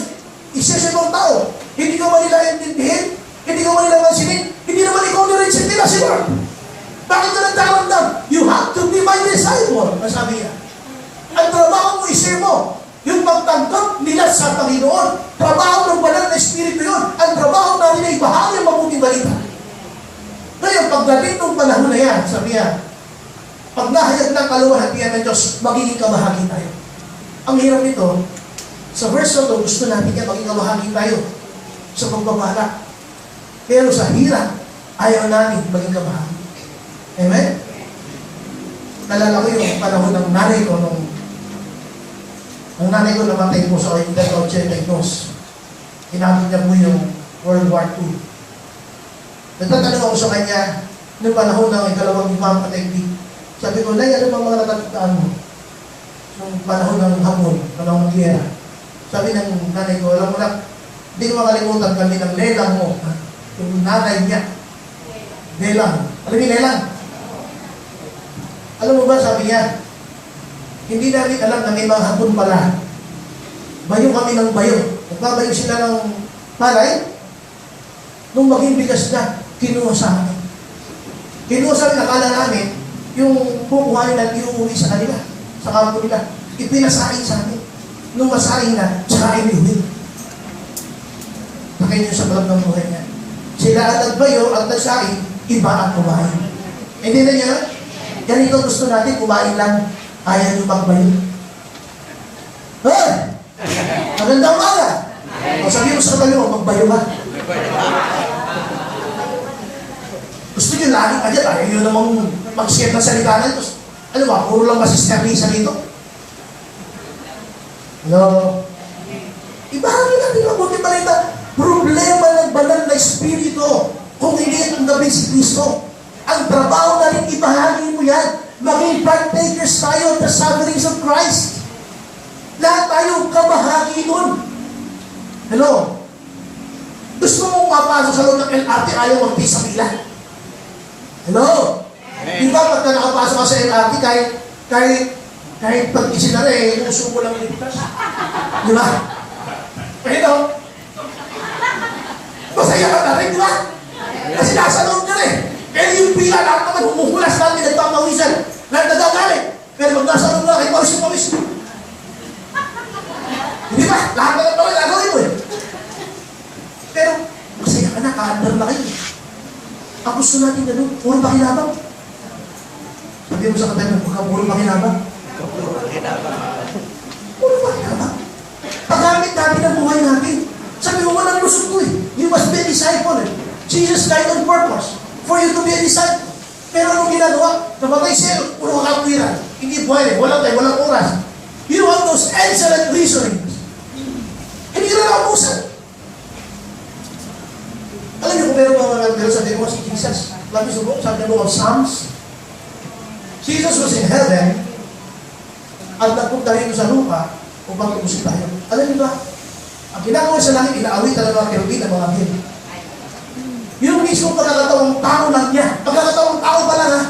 i-share sa ibang tao. Hindi ka man nila intindihin, hindi ka man nila mansinin, hindi naman ikaw nila nila si Lord. Bakit ka nagdaramdam? You have to be my disciple, sabi niya. Ang trabaho mo, i-share mo. Yung pagtanggap nila sa Panginoon, trabaho ng banal na Espiritu yun. Ang trabaho natin ay bahagi ang mabuting balita. Ngayon, pagdating ng panahon na yan, sabi niya, pag nahayag ng kaluwalhatian ng Diyos, magiging kabahagi tayo. Ang hirap nito, sa verse na ito, gusto natin yan, maging kabahagi tayo sa pagbabala. Pero sa hirap, ayaw natin maging kabahagi. Amen? Nalala ko yung panahon ng nanay ko nung ang nanay ko namatay po sa edad 82. Inabot niya po yung World War II. Nagtatanong ako sa kanya noong panahon ng ikalawang imam kategbi. Sabi ko, Nay, ano ba mga natatandaan mo? Noong panahon ng hapon, panahon ng giyera. Sabi ng nanay ko, alam mo na, hindi ko makalimutan kami ng lelang mo. Yung nanay niya. Lelang. Alam niyo lelang? Alam mo ba, sabi niya, hindi namin alam na may mga hapon pala. Bayo kami ng bayo. Nagbabayo sila ng palay. Nung maging bigas na, kinuha sa akin. Kinuha namin, nakala namin, yung kukuhanin natin iuwi sa kanila, sa kampo nila. Ipinasain sa amin. Nung masain na, tsaka iniuwi. Pakain niyo sa balab ng buhay niya. Sila at nagbayo at nagsain, iba ang kumain. Hindi na niya, ganito gusto natin, kumain lang, ayaw niyo magbayo. Maganda umaga. O sabihin mo sa katabi mo, magbayo ka. Gusto niyo lagi ka dyan, ayaw niyo namang mag-share ng salita na ito. Ano ba, puro lang masisterlisa dito? No. Ibahagi natin ang mabuti balita. Problema ng banal na espiritu kung hindi ang gabi si Kristo. Ang trabaho na rin ibahagi mo yan. Maging partakers tayo of the sufferings of Christ. Lahat tayo kabahagi nun. Hello? Gusto mong mapasok sa loob ng LRT, ayaw magpisa pila. Hello? Di ba pagka nakapasok ka sa LRT, kahit pag isinara uso mo lang ligtas. Di ba? Pero, masaya ka na rin, di ba? Kasi nasa loob na rin. Pero yung pila, lahat naman humuhulas namin, nagpapawisan. Lahat na daw namin. Pero pag nasa loob na, pawis. Hindi ba? Lahat na lang pala, gagawin mo eh. Pero, masaya ka na, kaandar na kayo. Ang gusto natin gano'n, puro pakinabang. Sabi mo sa katabi, puro pakinabang. Puro pakinabang. Paggamit natin ang buhay natin. Sabi mo, walang lusot ko eh. You must be a disciple eh. Jesus died on purpose for you to be a disciple. Pero anong ginagawa? Namatay siya, puro kakapwiran. Hindi pwede, walang oras. You want those excellent reasonings. Hindi na naubusan. Alam niyo kung meron mga nagdala sa demo si Jesus. Sabi sa book of Psalms, Jesus was in heaven at nagpunta rin sa lupa upang tubusin tayo. Alam niyo ba? Ang ginagawa sa langit, inaawitan ng mga kerubin ng mga angel. Yung mismo pagkakatawang tao lang niya. Pagkakatawang tao pa lang ha.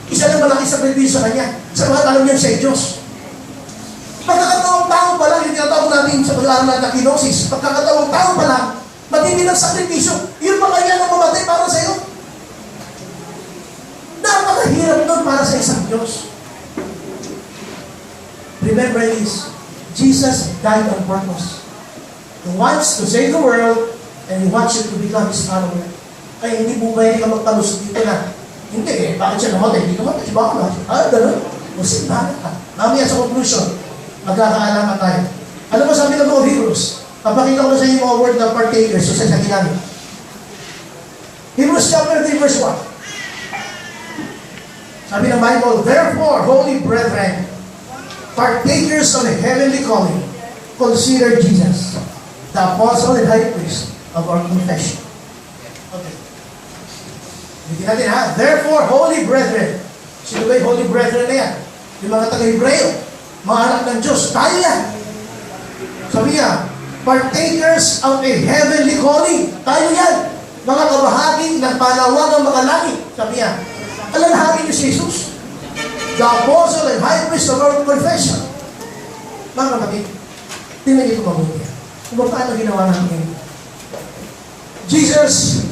Isa lang malaki sa sakripisyo sa kanya. Sa mga alam niya siya Diyos. Pagkakatawang tao pa lang, yung tinatawag natin sa pag-aaral natin na kinosis. Pagkakatawang tao pa lang, matindi ng sakripisyo. Yun pa kanya na mamatay para sa iyo. Napakahirap nun para sa isang Diyos. Remember this, Jesus died on purpose. He wants to save the world and He wants you to become His follower. Kaya hindi mo pwede ka magpalusot dito na. Hindi eh, bakit siya namatay? Hindi namatay, siya baka namatay. Gano'n? Kasi bakit ka? Mamaya sa conclusion, magkakaalaman tayo. Alam mo sabi ng mga Hebrews, papakita ko na sa inyo mga word na partakers so sa ginamit. Hebrews chapter 3 verse 1. Sabi ng Bible, therefore, holy brethren, partakers of the heavenly calling, consider Jesus, the apostle and high priest of our confession. Okay. Hindi natin ha. Therefore, holy brethren. Sino ba yung holy brethren na yan? Yung mga taga-Hebreo, mga anak ng Diyos. Tayo yan. Sabi niya, partakers of a heavenly calling. Tayo yan. Mga kabahagi ng panawagang mga langit. Sabi niya, alalahanin niyo si Jesus. The apostle and high priest of our confession. Mga kapatid, tingnan niyo ito mabuti. Kung paano ginawa natin. Jesus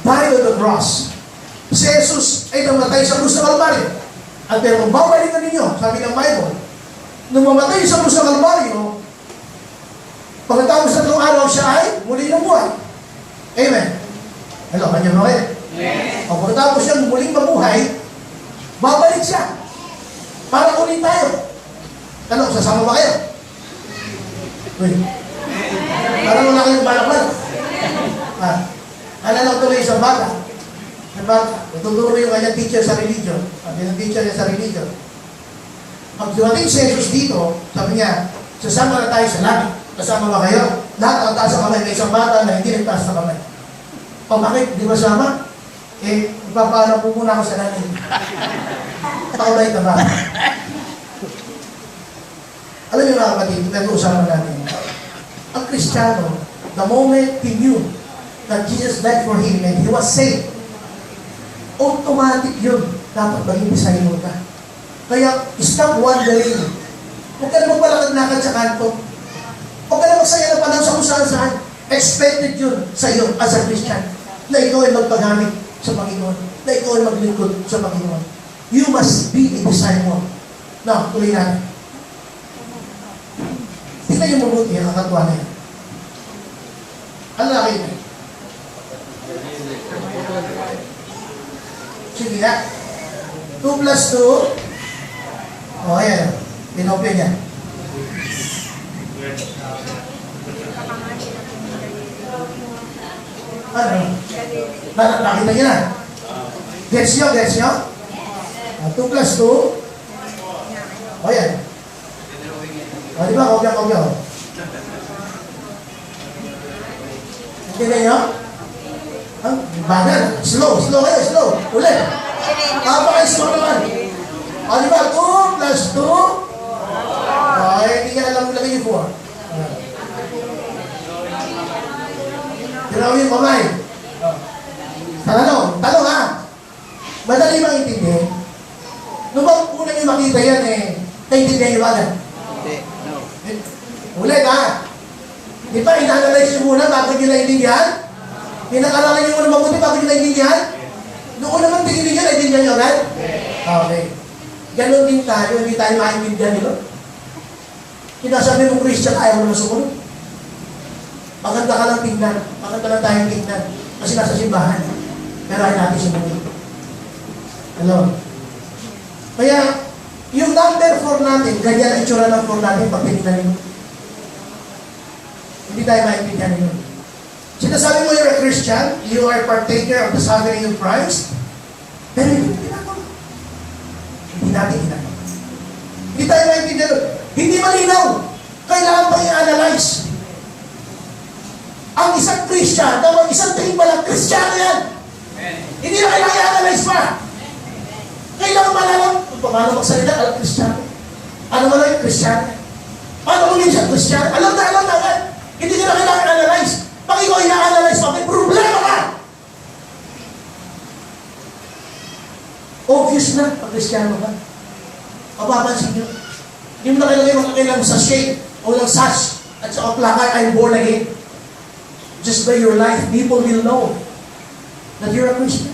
died on the cross. Si Jesus ay namatay sa krus ng Kalbaryo. At pero kung babalikan ninyo, sabi ng Bible, nung mamatay sa krus ng Kalbaryo, pagkatapos na itong araw siya ay muli ng buhay. Amen. Hello, kanya mo kayo? Yes. O pagkatapos siya muling mabuhay, babalik siya. Para kunin tayo. Ano, sasama ba kayo? Wait. Parang wala kayong balak-balak. Alala ko tuloy isang bata. Natuturo yung kanyang teacher sa religion. Sabi ng teacher niya sa religion. Pag dumating si Jesus dito, sabi niya, sasama na tayo sa langit. Kasama ba kayo? Lahat ang taas sa kamay. May isang bata na hindi nagtaas sa kamay. O bakit? Di ba sama? Eh, ipapaalam po muna ako sa langit. Pakulay na ba? Alam niyo mga kapatid, nag-uusapan natin. Ang Kristiyano, the moment he knew that Jesus died for him and he was saved, automatic yun. Dapat maging disciple ka. Kaya, stop wondering. Huwag ka na magpalakad-lakad sa kanto. Huwag ka na magsaya na panahon sa kung saan-saan. Expected yun sa iyo as a Christian na ikaw ay magpagamit sa Panginoon. na ikaw ay maglingkod sa Panginoon. You must be a disciple. Now, tuloy natin. Tingnan niyo mabuti ang kakatuwa na yan. Ang laki niya. Sige na. 2 plus 2. O, ayan. Pinopya niya. Ano? Nakita niya na. Gets nyo? Gets nyo? 2 plus 2. O, ayan. O, di ba? Kopya. Tingnan nyo? Bagal. Slow kayo, slow. Ulit. Napaka-slow naman. O, di ba? 2 plus 2. O, hindi niya alam lagay yung 4. Tinaw yung kamay. Tanong ha. Madali bang intindihin? Nung bang una nyo makita yan naintindihan nyo agad? No. Ulit ha. Di ba, ina-analyze nyo muna bago nyo naintindihan? Pinag-aralan nyo muna mabuti bago nyo naintindihan? Noong unang tingin nyo, naintindihan nyo agad? Okay. Ganon din tayo, hindi tayo maintindihan nyo. Kinasabi mong Christian, ayaw mo na sumunod. Maganda ka lang tingnan. Maganda lang tayong tingnan. Kasi nasa simbahan. Pero ay natin sumunod. Hello? Kaya, yung number 4 natin, ganyan ang itsura ng 4 natin pag tinignan nyo. Hindi tayo maintindihan nyo. Sinasabi mo you're a Christian, you are partaker of the suffering of Christ, pero hindi ginagawa. Hindi natin ginagawa. Hindi tayo maintindihan. Hindi malinaw. Kailangan pa i-analyze. Ang isang Christian, na isang tingin pa lang, Kristiyano yan. Hindi na kailangan i-analyze pa. Kailangan malalang, paano magsalita, alam Kristiyano. Ano mo lang yung Kristiyano? Paano mo yun siya Kristiyano? Alam na agad. Hindi na kailangan i-analyze. Pag ikaw i-analyze pa, may problema ka. Obvious na, pag Kristiyano ka. Mapapansin nyo. Hindi mo na kailangan sa shade o ng sash at sa placard, I'm born again. Just by your life, people will know that you're a Christian.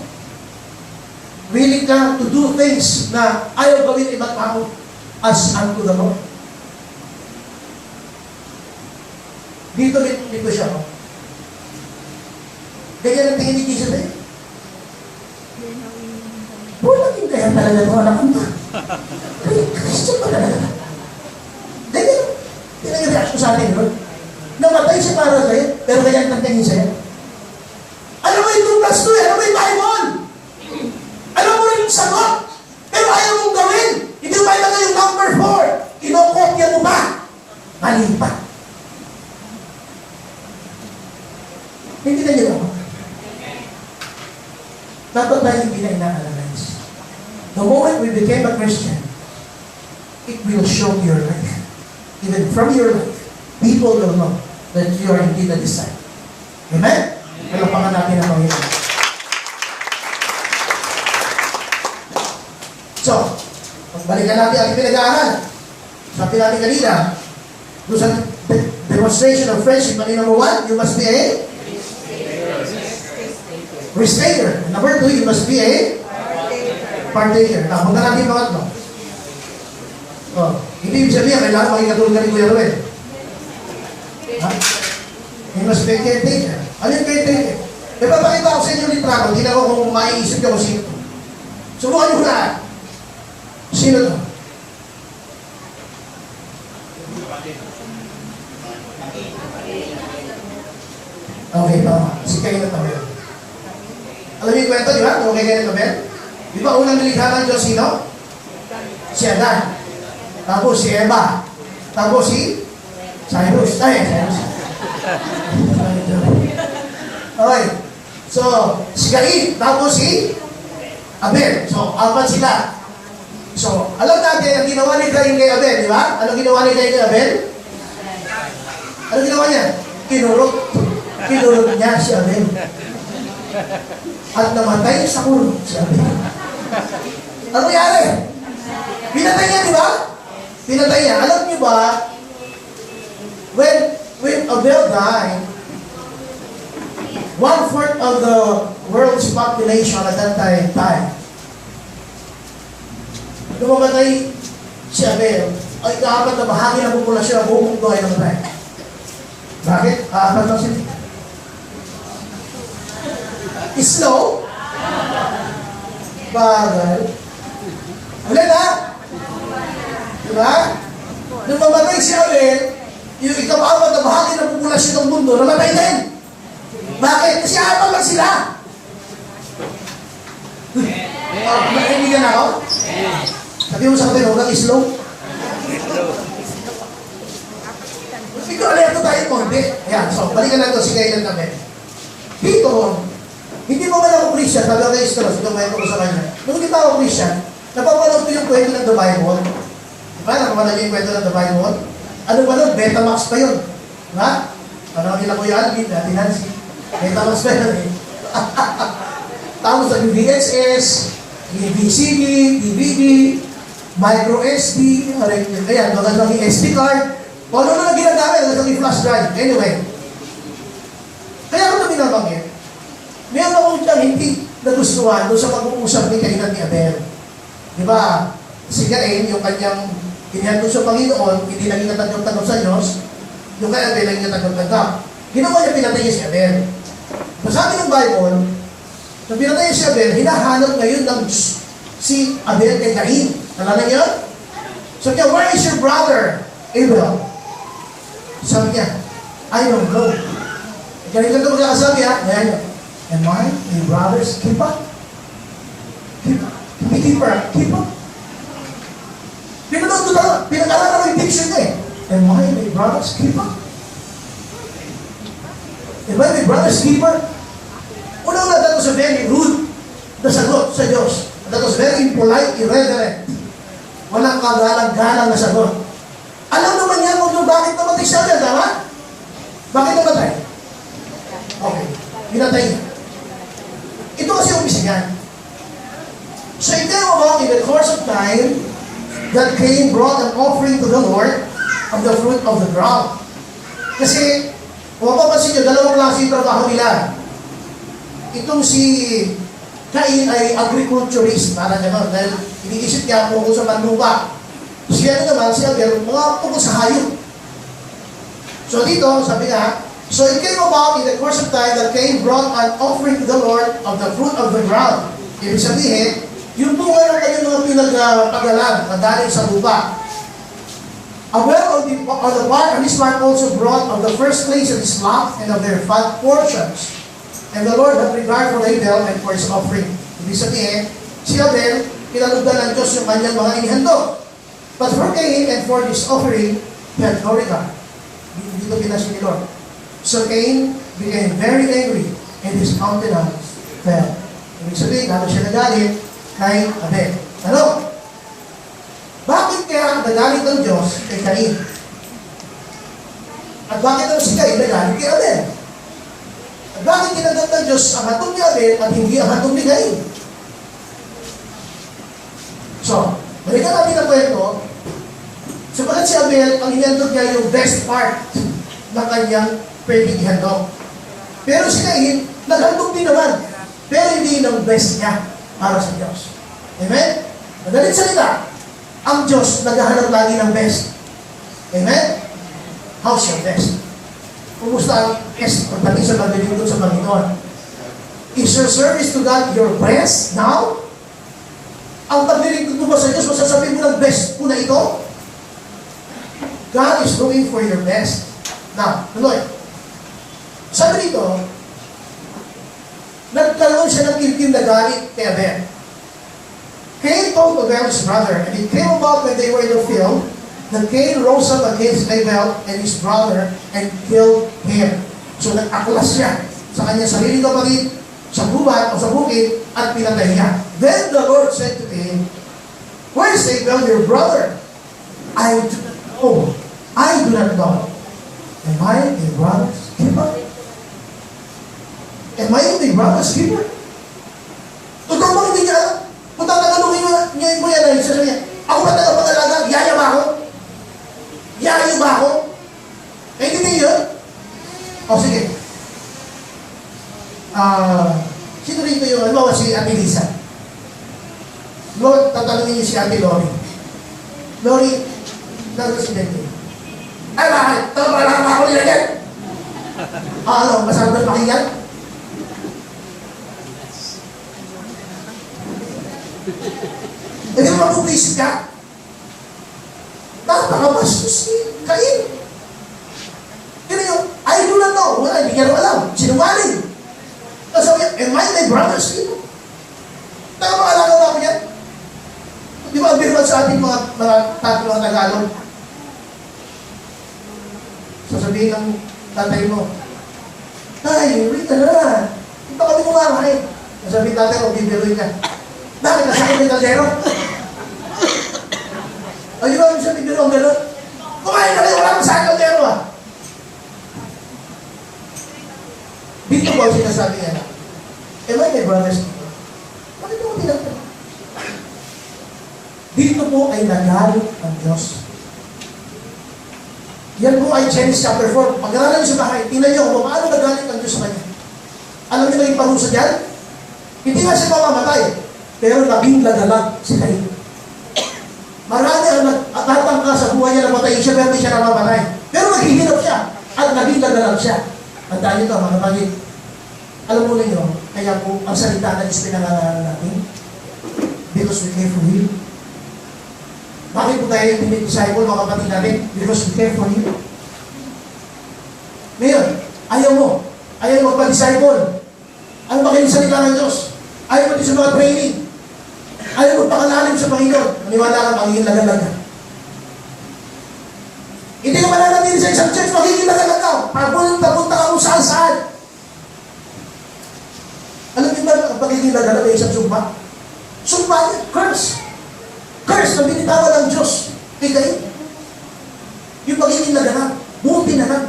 Willing ka to do things na ayaw gawin ibang tao as unto the Lord. Dito siya. Oh. Ganyan ang tingin ni Jesus eh. Bulagin kaya talaga ito anak ko. Christian ba talaga? Ganyan. Tingnan yung reaction sa atin, Lord. Namatay siya para sa'yo, pero ganyan ang tingin sa'yo. Alam mo yung 2 plus 2 alam mo yung Bible. Alam mo rin yung sagot, pero ayaw mong gawin. Hindi mo ba ilagay yung number 4? Kinokopya mo ba? Mali pa. Hindi na nyo ako. Dapat tayo hindi na ina-analyze. The moment we became a Christian, it will show your life. Even from your life, people will know that you are indeed a disciple. Amen? Kalapangan natin ang Panginoon. So, pagbalikan natin ang pinag-aaral. Sabi natin kanina, doon sa demonstration of friendship, number 1, you must be a risk-taker. Number 2, you must be a partaker. Punta natin yung pangatlo. Oh, hindi ibig sabihin, kailangan maging katulad ka ni Kuya Ruel. Ha? You must be a caretaker. Ano yung caretaker? E papakita ko sa inyo litrato, hindi na ako kung maiisip ka kung sino to. Subukan nyo na. Sino to? Okay, tama. Si Cain at Abel. Alam niyo yung kwento, di ba? Kung kay Cain at Abel? Di ba unang nilikha ng Diyos sino? Si Adan. Tapos si Eva. Tapos si Cyrus. Cyrus. Okay. So, si Cain. Tapos si Abel. So, 4 sila. So, alam natin, ang ginawa ni Cain kay Abel, di ba? Ano ginawa ni Cain kay Abel? Ano ginawa niya? Kinurot niya si Abel. At namatay sa kurot si Abel. Ano nangyari? Pinatay niya, di ba? Pinatay niya. Alam niyo ba, when Abel died, 1/4 of the world its population at that time. Nung mamatay si Abel, ay kaapat na bahagi ng populasyon ng buong mundo ay namatay. Bakit? Kaapat lang sila. Slow? Bagal. Ulit ha? Diba? Nung mamatay si Abel, yung ikaw-apat na bahagi ng populasyon ng mundo, namatay din. Bakit? Kasi apat lang sila. Naiindigan ako? Sabi mo sa kapatid, huwag kang slow. Ito, alerto tayo mo. Hindi. Ayan, so, balikan natin si Kailan kami. Dito, hindi mo man ako Christian, sabi ako kay Istros, ito may ko sa kanya. Nung hindi pa ako Christian, napapanood ko yung kwento ng The Bible. Diba? Napapanood yung kwento ng The Bible. Ano ba nun? Betamax pa yun. Diba? Ano nila ko yung Alvin, dati Nancy. Betamax pa yun eh. Tapos ang VHS, VCD, DVD, micro SD, ayan, magandang yung SD card. O ano na ginagamit, magandang yung flash drive. Anyway, kaya ako na binabanggit, meron akong siyang hindi nagustuhan doon sa pag-uusap ni Kainan ni Abel. Di ba? Si Cain, yung kanyang inihando sa Panginoon, hindi naging natanggap-tanggap sa Diyos, yung kay Abel naging natanggap-tanggap. Ginawa niya, pinatay niya si Abel. Sabi ng Bible, nung pinatay niya si Abel, hinahanap ngayon ng si Abel kay Cain. Alala niyo? Sabi niya, where is your brother, Abel? Sabi niya, I don't know. Ganito ito magkakasabi ha? Ayan niya. Am I a brother's keeper? Keeper? Pinag-alaman ko yung picture niya eh. Am I a brother's keeper? Am I a brother's keeper? Unang that was a very rude na sagot sa Diyos. That was very impolite, irreverent. Walang kagalang-galang na sagot. Alam naman niya kung bakit namatay siya dyan, tama? Bakit namatay? Okay, pinatay niya. Ito kasi yung bisigan. So it came about in the course of time that Cain brought an offering to the Lord of the fruit of the ground. Kasi, kung mapapansin nyo, dalawang klase yung trabaho nila. Itong si Cain ay agriculturist, parang gano'n, dahil iniisip niya kung sa panlupa. Siya naman, si Abel, mga tungkol sa hayop. So dito, sabi nga, so it came about in the course of time that Cain brought an offering to the Lord of the fruit of the ground. Ibig sabihin, yung bunga ng kanyang mga pinagpagalan na galing sa lupa. Abel on the part, and his part also brought of the first place of his flock and of their fat portions. And the Lord had regard for Abel and for his offering. Ibig sabihin, si Abel, kinalugdan ng Diyos yung kanyang mga inihandog. But for Cain and for his offering, he had no regard. Dito pinasya ni Lord. So Cain became very angry and his countenance fell. Ibig sabihin, lalo siya nagalit kay Abel. Ano? Bakit kaya nagalit ng Diyos kay Cain? At bakit naman si Cain nagalit kay Abel? At bakit kinagat ng Diyos ang hatong ni Abel at hindi ang hatong ni Cain? So, balikan natin ang kwento. Sapagat si Abel, ang hinandog niya yung best part ng kanyang pwedeng ihandog. Pero si Cain, naghandog din naman. Pero hindi ng best niya para sa Diyos. Amen? Madaling salita, ang Diyos naghahanap lagi ng best. Amen? How's your best? Kumusta ang best pagdating sa paglilingkod sa Panginoon? Is your service to God your best now? Ang paglilingkod mo ba sa Diyos, masasabihin mo ng best po na ito? God is looking for your best. Now, tuloy. Sabi dito, nagkaroon siya ng kimkim na galit kay Abel. Cain told Abel's brother, and it came about when they were in the field, that Cain rose up against Abel and his brother and killed him. So nag-aklas siya sa kanyang sariling kapatid, sa gubat o sa bukid, at pinatay niya. Then the Lord said to Cain, where is Abel, your brother? I do not know. I do not know. Am I a brother's keeper? Am I a brother's keeper? Totoo mo hindi niya alam. Kung tatanungin mo yan, sasabihin niya, ako ba tagapag-alaga? Yaya ba ako? Yayo ba ako? Eh, hindi yun. O, sige. Sino rito si Ate Lisa. Lord, tatanungin niyo si Ate Lori. Lori, nag-residente. Ay, bakit? Tama lang ako nilagyan. Ano, masarap na pakinggan? Hindi mo mag-ubis ka. Napakabastos ni Cain. Kaya yung, I do not know. Wala, hindi ka alam. Sinungaling. Tapos sabi niya, am I my brother's keeper? Nakapakalaga ba ako yan? Di ba ang biruan sa ating mga tatlo ang Tagalog? Sasabihin ng tatay mo, Tay, uwi ka na. Hindi pa kami kumakain. Sasabihin tatay mo, bibiruin ka. Bakit nasakit yung kaldero? Ay, di ba minsan bibiro ang gano'n? Kumain na kayo, wala kang sakit kaldero ah. Dito po ang sinasabi niya, am I my brother's keeper? Bakit mo tinatawag? Dito po ay nagalit ang Diyos. Yan po ay Genesis chapter 4. Pag-aralan niyo sa bahay, tingnan niyo kung paano nagalit ang Diyos sa kanya. Alam niyo na yung parusa dyan? Hindi nga siya mamamatay, pero naging lagalag si Cain. Marami ang nagtatangka sa buhay niya na patayin siya, pero hindi siya namamatay. Pero naghihinap siya, at naging lagalag siya. Tandaan niyo ito, mga kapatid. Alam mo ninyo, kaya po, ang salita na Diyos pinangangalan natin, because we care for Him. Bakit po tayo yung disciple, mga kapatid natin? Because we care for Him. Ngayon, ayaw mo magpa-disciple. Ano ba kayo salita ng Diyos? Ayaw mo din sa mga training. Ayaw mo pakalalim sa Panginoon. Maniwala ka, magiging lagalag ka. Hindi ka mananatili sa isang church, magiging lagalag ka. Papunta ka kung saan-saan. Alam niyo ba ang pagiging lagalag ay isang sumpa? Sumpa niya, curse. Curse na binitawan ng Diyos. Kaya yung pagiging lagalag, buti na lang.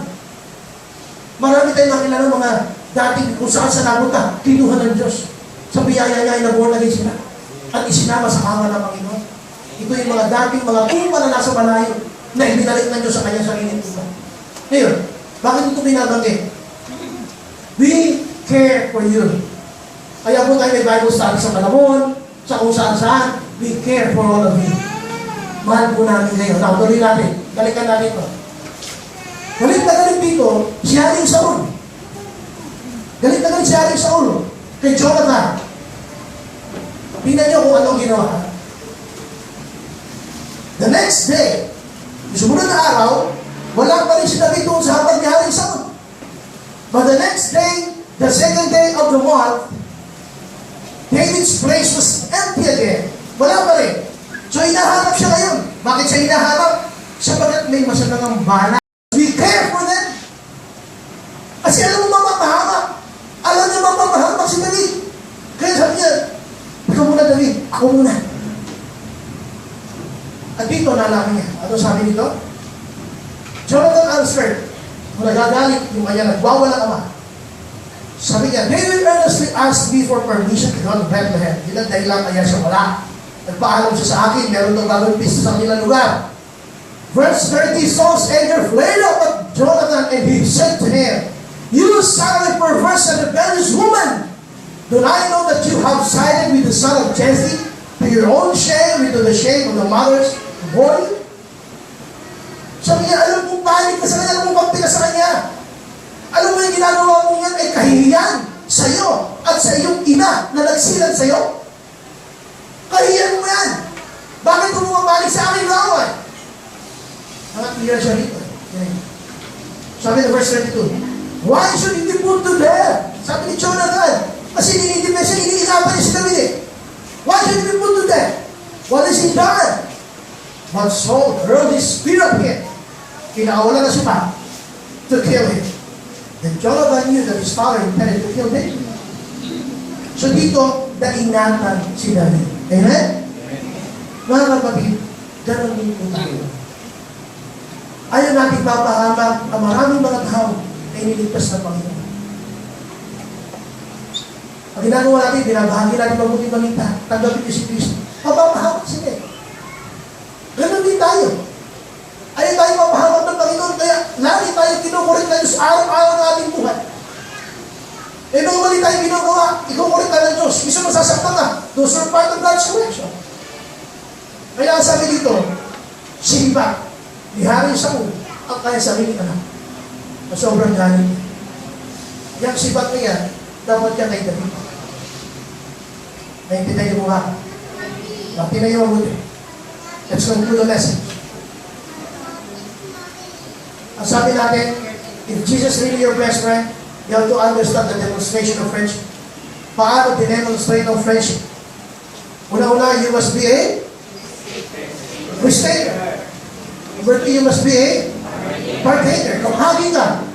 Marami tayong nakilala ng mga dating kung saan sa napunta, kinuha ng Diyos. Sa biyaya niya ay naborn again sila. At isinama sa kama ng Panginoon. Ito yung mga dating mga kupa na nasa malayo na ibinalik ng Diyos sa kanyang sariling kupa. Ngayon, bakit ito binabanggit? We care for you. Kaya po tayo may Bible study sa Malamon, sa kung saan-saan, we care for all of you. Mahal po namin ngayon. Now, tuloy natin. Balikan natin ito. Galit na galit dito, si Haring Saul. Galit na galit si Haring Saul kay Jonathan. Tingnan niyo kung anong ginawa. The next day, yung sumunod na araw, wala pa rin si David doon sa hapag ni Haring Saul. But the next day, the second day of the month, David's place was empty again. Wala pa rin. So, hinahanap siya ngayon. Bakit siya hinahanap? Sapagat may masalangang bala. We care for them. Kasi alam mo mapapahamak. Alam niya mapapahamak si David. Kaya sabi niya, ikaw muna David, ako muna. At dito nalaman niya. Ano sabi nito? Jonathan answered, kung nagagalit yung kanya nagwawalang ama. Sabi niya, David earnestly asked me for permission to go to Bethlehem. Ilang dahilan kaya siya wala. Nagpaalam siya sa akin, meron itong bagong pista sa kanilang lugar. Verse 30, Saul's anger flared up at Jonathan, and he said to him, You son of a perverse and rebellious woman! Don't I know that you have sided with the son of Jesse to your own shame and to the shame of the mothers who bore you? Sabi niya, alam mong panik ka sa kanya, alam mong kampi ka sa kanya. Alam mo yung ginagawa mo yan ay kahihiyan sa iyo at sa iyong ina na nagsilan sa iyo. Kahihiyan mo yan. Bakit kung bumabalik sa aking laway? Nakatira siya rito. Sabi na verse 32, Why should he be put to death? Sabi ni Jonathan, kasi ninitipid siya, iniinapan niya si David eh. Why should he be put to death? What has he done? But Saul hurled his spear at him. Kinakawalan na siya pa to kill him. Then Jonathan knew that his father intended to kill David. So dito, naingatan si David. Amen? Mga kapatid, ganun din po tayo. Ayaw natin papahamak ang maraming mga tao na iniligtas ng Panginoon. Ang ginagawa natin, binabahagi natin mabuting balita, tanggapin niyo si Kristo. Papahamak sila. Ganun din tayo. Ayaw tayo papahamak ng Panginoon, kaya lagi tayo kinukulit tayo sa araw-araw ng ating buhay. Eh, nung mali tayo ginagawa, ikukulit tayo ng Diyos. Gusto mo Those are part of God's correction. Kaya ang sabi dito, siba, ni Hari Saul, ang kaya sarili anak. Na sobrang galing. Yang sibat na yan, dapat yan ay David. Naintindihan niyo ba? Natinay niyo mabuti. Let's conclude the lesson. Ang sabi natin, if Jesus really your best friend, you have to understand the demonstration of friendship. Paano dinemonstrate ng friendship? Una-una, you must be a risk-taker. Number 2, you must be a partaker. Kung hagin ka,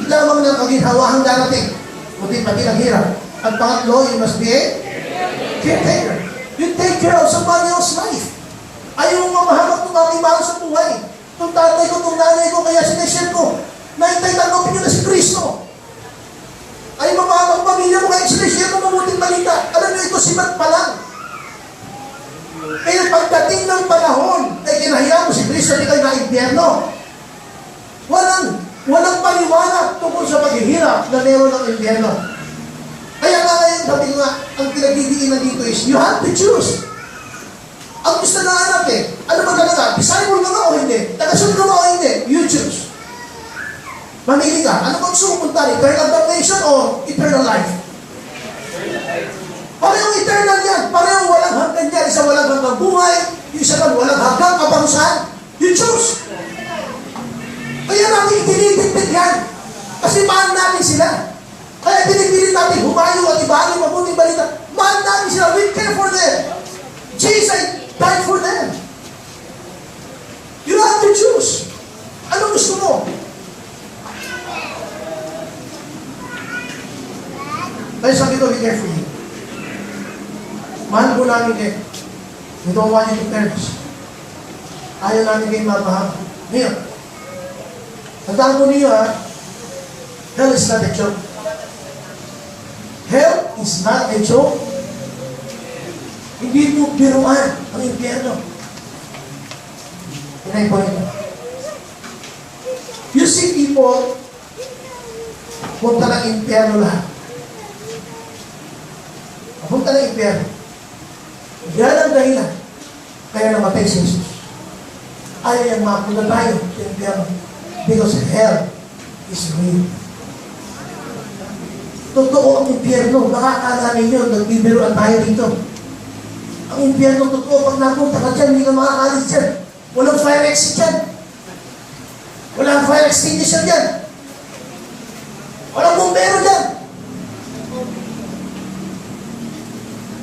lamang ng kaginhawahang darating, kundi pati ng hirap. At pangatlo, you must be a caretaker. You take care of somebody else's life. Ayaw mong mamahamak ng aking mahal sa buhay. Itong tatay ko, itong nanay ko, kaya sineshare ko. Naintay tanggapin nyo na si Kristo. Ay mamahamak pamilya mo, kaya sineshare ko mabuting balita. Alam nyo, ito sibat pa lang. Kaya pagdating ng panahon, ay kinahiya mo si Kristo, hindi kayo na-impyerno. Walang paliwanag tungkol sa paghihirap na meron ng impyerno. Kaya nga ngayon, sabi nga, ang pinagdidiinan dito is, you have to choose. Ang gusto na anak ano ba talaga? Disciple ka ba o hindi? Tagasunod ka ba o hindi? You choose. Mamili ka. Ano bang sumunta? Eternal damnation o eternal life? Parehong eternal yan. Parehong walang hanggan yan. Isa walang hanggang buhay. Yung isa lang walang hanggang kaparusahan. You choose. Kaya natin itinitigpit yan. Kasi mahal natin sila. Kaya pinipilit natin humayo at ibali mabuting balita. Mahal natin sila. We care for them. Jesus died for them. You have to choose. Ano gusto mo? Kaya sabi ko, we care for you. Mahal po namin kayo. We don't want you to perish. Ayaw namin kayo mapahama. Ngayon, tandaan mo niyo hell is not a joke. Hell is not a joke. Hindi mo biruan ang impyerno. Pinay po ito. You see people, punta ng impyerno lahat. Punta ng impyerno. Yan ang dahilan. Kaya namatay si Jesus. Ayaw yung mapunta tayo sa impyerno. Because hell is real. Totoo ang impyerno. Nakakala ninyo, nagbibiruan tayo dito. Ang impyerno totoo. Pag napunta ka dyan, hindi ka makakalis dyan. Walang fire exit dyan. Walang fire extinguisher dyan. Walang bumbero dyan.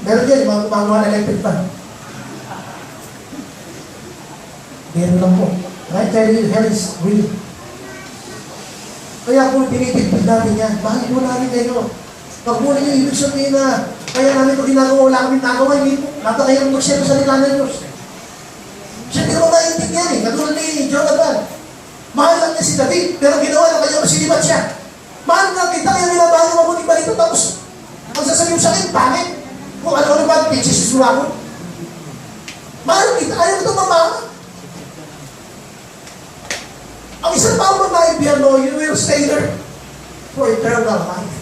Meron dyan, mga electric fan. Meron lang po. I tell you, hell is real. Kaya kung tinitipid natin yan, bakit mo namin kayo? Pag muna nyo ibig sabihin na, kaya namin ito ginagawa, wala kami nagawa, hindi po. Napakayang mag-share sa salita ng Diyos. Siya hindi mo maintindihan katulad ni Jonathan. Mahal lang niya si David, pero ginawa na kayo masilibat siya. Mahal lang kita, kaya nilabahan mo mabuting balito, tapos ang sasabihin sa akin, pangit. Kung ano ba, pitches isura ko. Mahal kita, ayaw ito mamama. Ang isang tao pag na-impyerno, you will stay there for eternal life.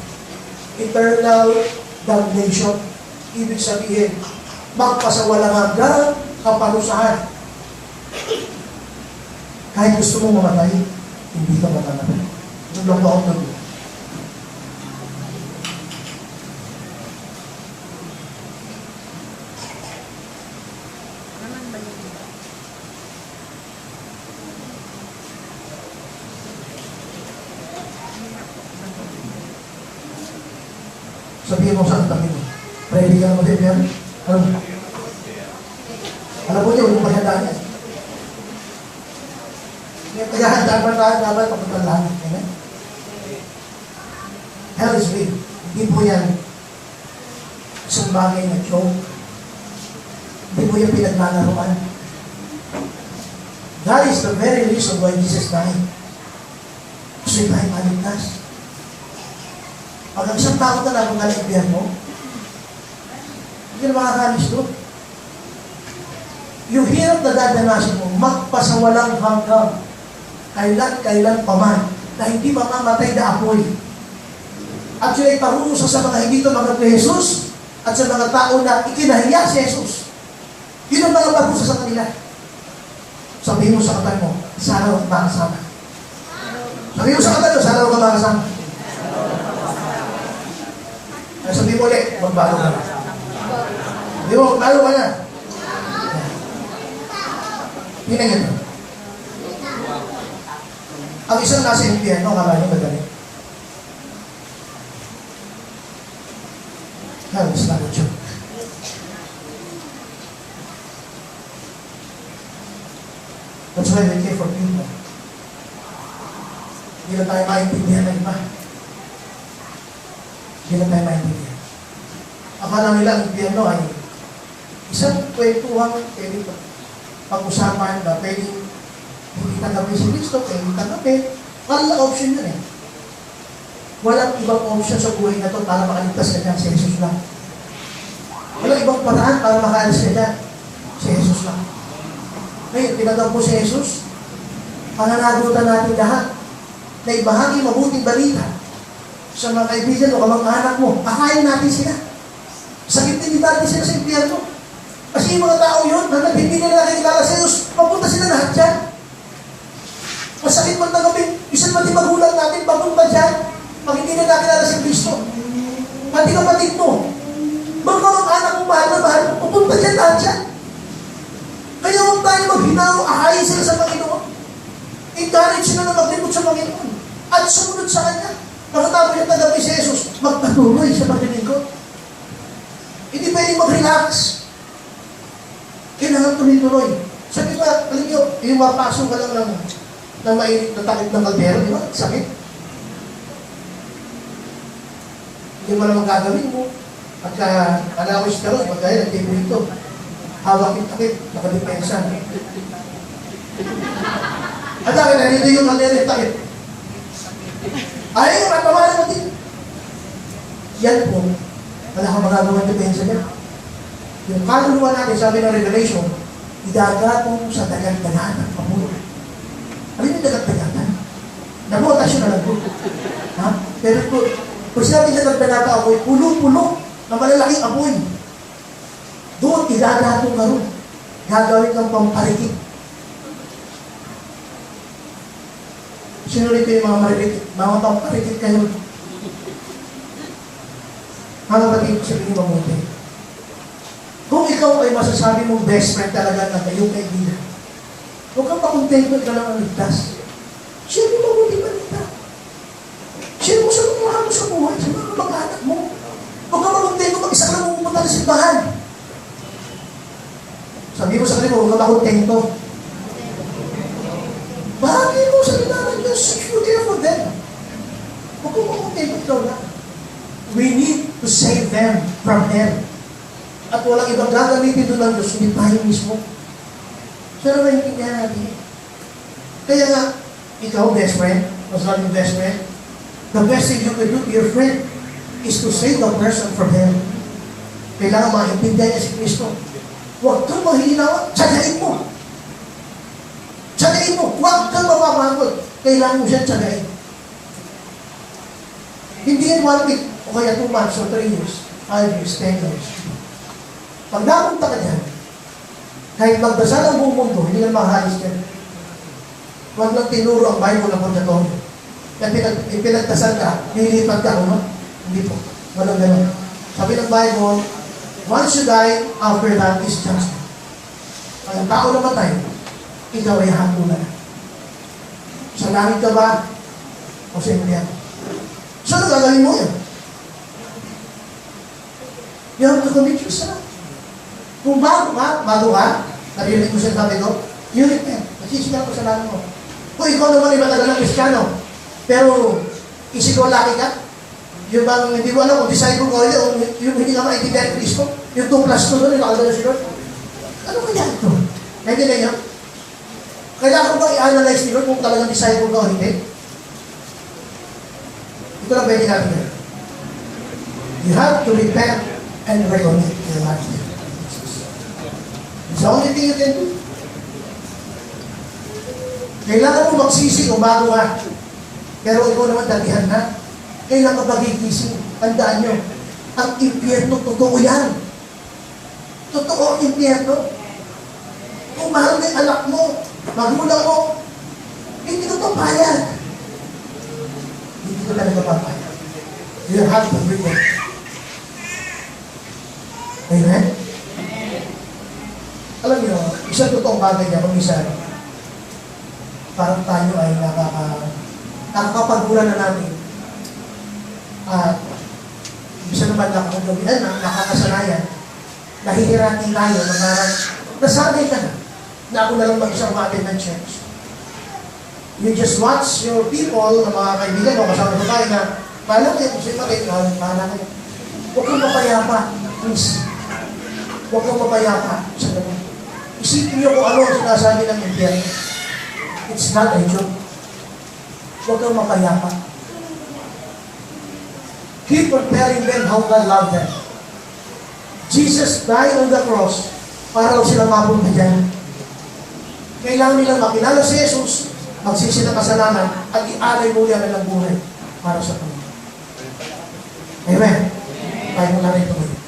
Eternal damnation. Ibig sabihin, magpasawalang hanggang kaparusahan. Kahit gusto mong mamatay, hindi ka matatapos. Yung lang ako na doon. Sabihin mo sa tabi mo, ready ka naman din yan? Alam mo niyo, huwag mo paghandaan yan. May paghandaan pa tayo, dapat papunta lang. Amen? Hell is real. Hindi po yan isang bagay na joke. Hindi po yan pinaglalaroan. That is the very reason why Jesus died. Gusto tayo maligtas. Pag ang isang tao na lang ang impyerno, hindi na makakalis doon. Yung hirap na dadanasin mo, magpasawalang hanggang kailan pa man, na hindi mamamatay na apoy. At yun ay parusa sa mga hindi tumanggap kay Jesus, at sa mga tao na ikinahiya si Jesus. Yun ang mga parusa sa kanila. Sabihin mo sa katan mo, sana huwag makasama. Sabihin mo sa katan mo, sana huwag makasama. Sabihin mo ulit, magbago ka na. Sabihin mo, magbago ka na. Yun ang yun. Ang isang nasa impyerno, kamahin madali. Halos na ito. That's why we care for people. Hindi na tayo maintindihan ng iba. Hindi na tayo maintindihan. Akala nila ang impyerno ay isang kwentuhang pwede pag-usapan na pwedeng hindi tanggapin si Kristo, pwedeng tanggapin. Walang option yun eh. Walang ibang option sa buhay na ito para makaligtas ka dyan, si Jesus lang. Walang ibang paraan para makaalis ka dyan, si Jesus lang. Ngayon, tinanggap mo si Jesus, pananagutan natin lahat na ibahagi mabuting balita sa mga kaibigan o kamag-anak mo. Akayin natin sila. Sakit din natin sila sa impyerno. Kasi yung mga tao yun, na hindi nila nakikilala sa Jesus, papunta sila lahat dyan. Masakit man tanggapin, isang pati magulang natin, papunta dyan, pag hindi na nakilala si Kristo. Pati kapatid mo, mga kamag-anak mo, mahal na mahal, papunta dyan lahat dyan. Kaya huwag tayo maghinaw, ahayin sila sa Panginoon. Encourage sila na maglingkod sa Panginoon. At sumunod sa Kanya. Pagkatapos yung tanggapin si Jesus, magpatuloy sa paglilingkod. Hindi pwedeng mag-relax. Kailangan tuloy-tuloy. Sabi ko, alam nyo, yung mapasok ka lang ng mainit na takip ng kaldero, di ba? Sakit. Hindi mo naman gagawin mo. Pagka alawis ka ron, pagka nag-table ito, hawak yung takip, nakadepensa. At akin, nandito yung kaldero yung takip. Ay, matawanan mo din. Yan po, wala kang magagawa ng depensa niya. Yung kaluluwa natin, sabi ng Revelation, idagatong sa dagat-dagatan ng pamuno. Ano yung dagat-dagatan? Nabuotas yun na lang po. Ha? Pero kung sinabi dagat-dagatan apoy, pulo-pulo na malalaking apoy. Doon, idagatong ka ron. Gagawin kang pamparikit. Sinulit ko yung mga marikit, mga pamparikit kayo. Mga kapatid, sabihin mo mabuti. Kung ikaw ay masasabi mong best friend talaga ng kayong kaibigan, huwag kang makontento ka lang ang ligtas. Share mo mabuti balita. Share mo sa mga mo sa buhay, sa mga mag-anak mo. Huwag kang makontento, mag-isa ka lang pumunta na simbahan. Sabi mo sa kanila, huwag kang makontento. Bahagi mo sa kailangan Diyos, you care for them. Huwag kang makontento ikaw lang. We need to save them from hell. At walang ibang gagamitin doon ng Diyos, hindi tayo mismo. So, ano ba yung tingnan natin? Kaya nga, ikaw, best friend, mas yung best friend, the best thing you can do to your friend is to save the person from hell. Kailangan maintindihan niya si Kristo. Huwag kang mahihinawa, tsagain mo. Tsagain mo, huwag kang mapapagod. Kailangan mo siya tsagain. Hindi yan 1 week, o kaya 2 months, or 3 years, 5 years, 10 years. Pag napunta ka dyan, kahit magdasal ang buong mundo, hindi ka makahalis dyan. Huwag lang tinuro ang Bible ng purgatorio. Kaya pinagdasal ka, nililipat ka, no? Hindi po. Walang ganun. Sabi ng Bible, once you die, after that is judgment. Pag ang tao namatay, ikaw ay hakulan. Sa langit ka ba? O sa impyerno? So, ano gagawin mo yun? You have to commit yourself. Kung bago ka, narinig mo siya sabi ko, you repent. Nagsisigaw ko sa lahat mo. Kung ikaw naman iba talaga ng Kristiyano, pero isip ko laki ka, yung bang hindi mo alam kung disciple ko yung hindi ka maintindihan ng Kristo, yung 2 plus 2 doon, yung nakalala si Lord. Ano kaya ito? Naintindihan niyo? Kailangan bang i-analyze ni Lord kung talagang disciple ka o hindi? Ito lang pwede natin. You have to repent and recommit your life. It's the only thing you can do. Kailangan mo magsisi kung bago ka. Pero ikaw naman dalihan na. Kailangan ka magigising. Tandaan nyo. Ang impyerno, totoo yan. Totoo ang impyerno. Kung mahal mo yung anak mo, magulang mo, hindi ko papayag. Hindi ko talaga papayag. You have to bring it. Amen? Alam niyo, isang totoong bagay niya, kung isa, parang tayo ay nakakapagula na natin. At isa naman nakakasanayan, nahihirati tayo na parang nasanay ka na ako na lang mag-isang umatin ng church. You just watch your people, na mga kaibigan mo, kasama mo tayo na, paano kayo, kung sino kayo, paano kayo. Huwag kang mapayapa, please. Huwag kang mapayapa sa ganun. Isipin niyo kung ano ang sinasabi ng impyerno. It's not a joke. Huwag kang mapayapa. Keep on telling them how God loved them. Jesus died on the cross para daw sila mapunta dyan. Kailangan nilang makilala si Jesus, magsisi ng kasalanan, at i-alay muli ang ilang buhay para sa Panginoon. Amen? Tayo mo na rin ito.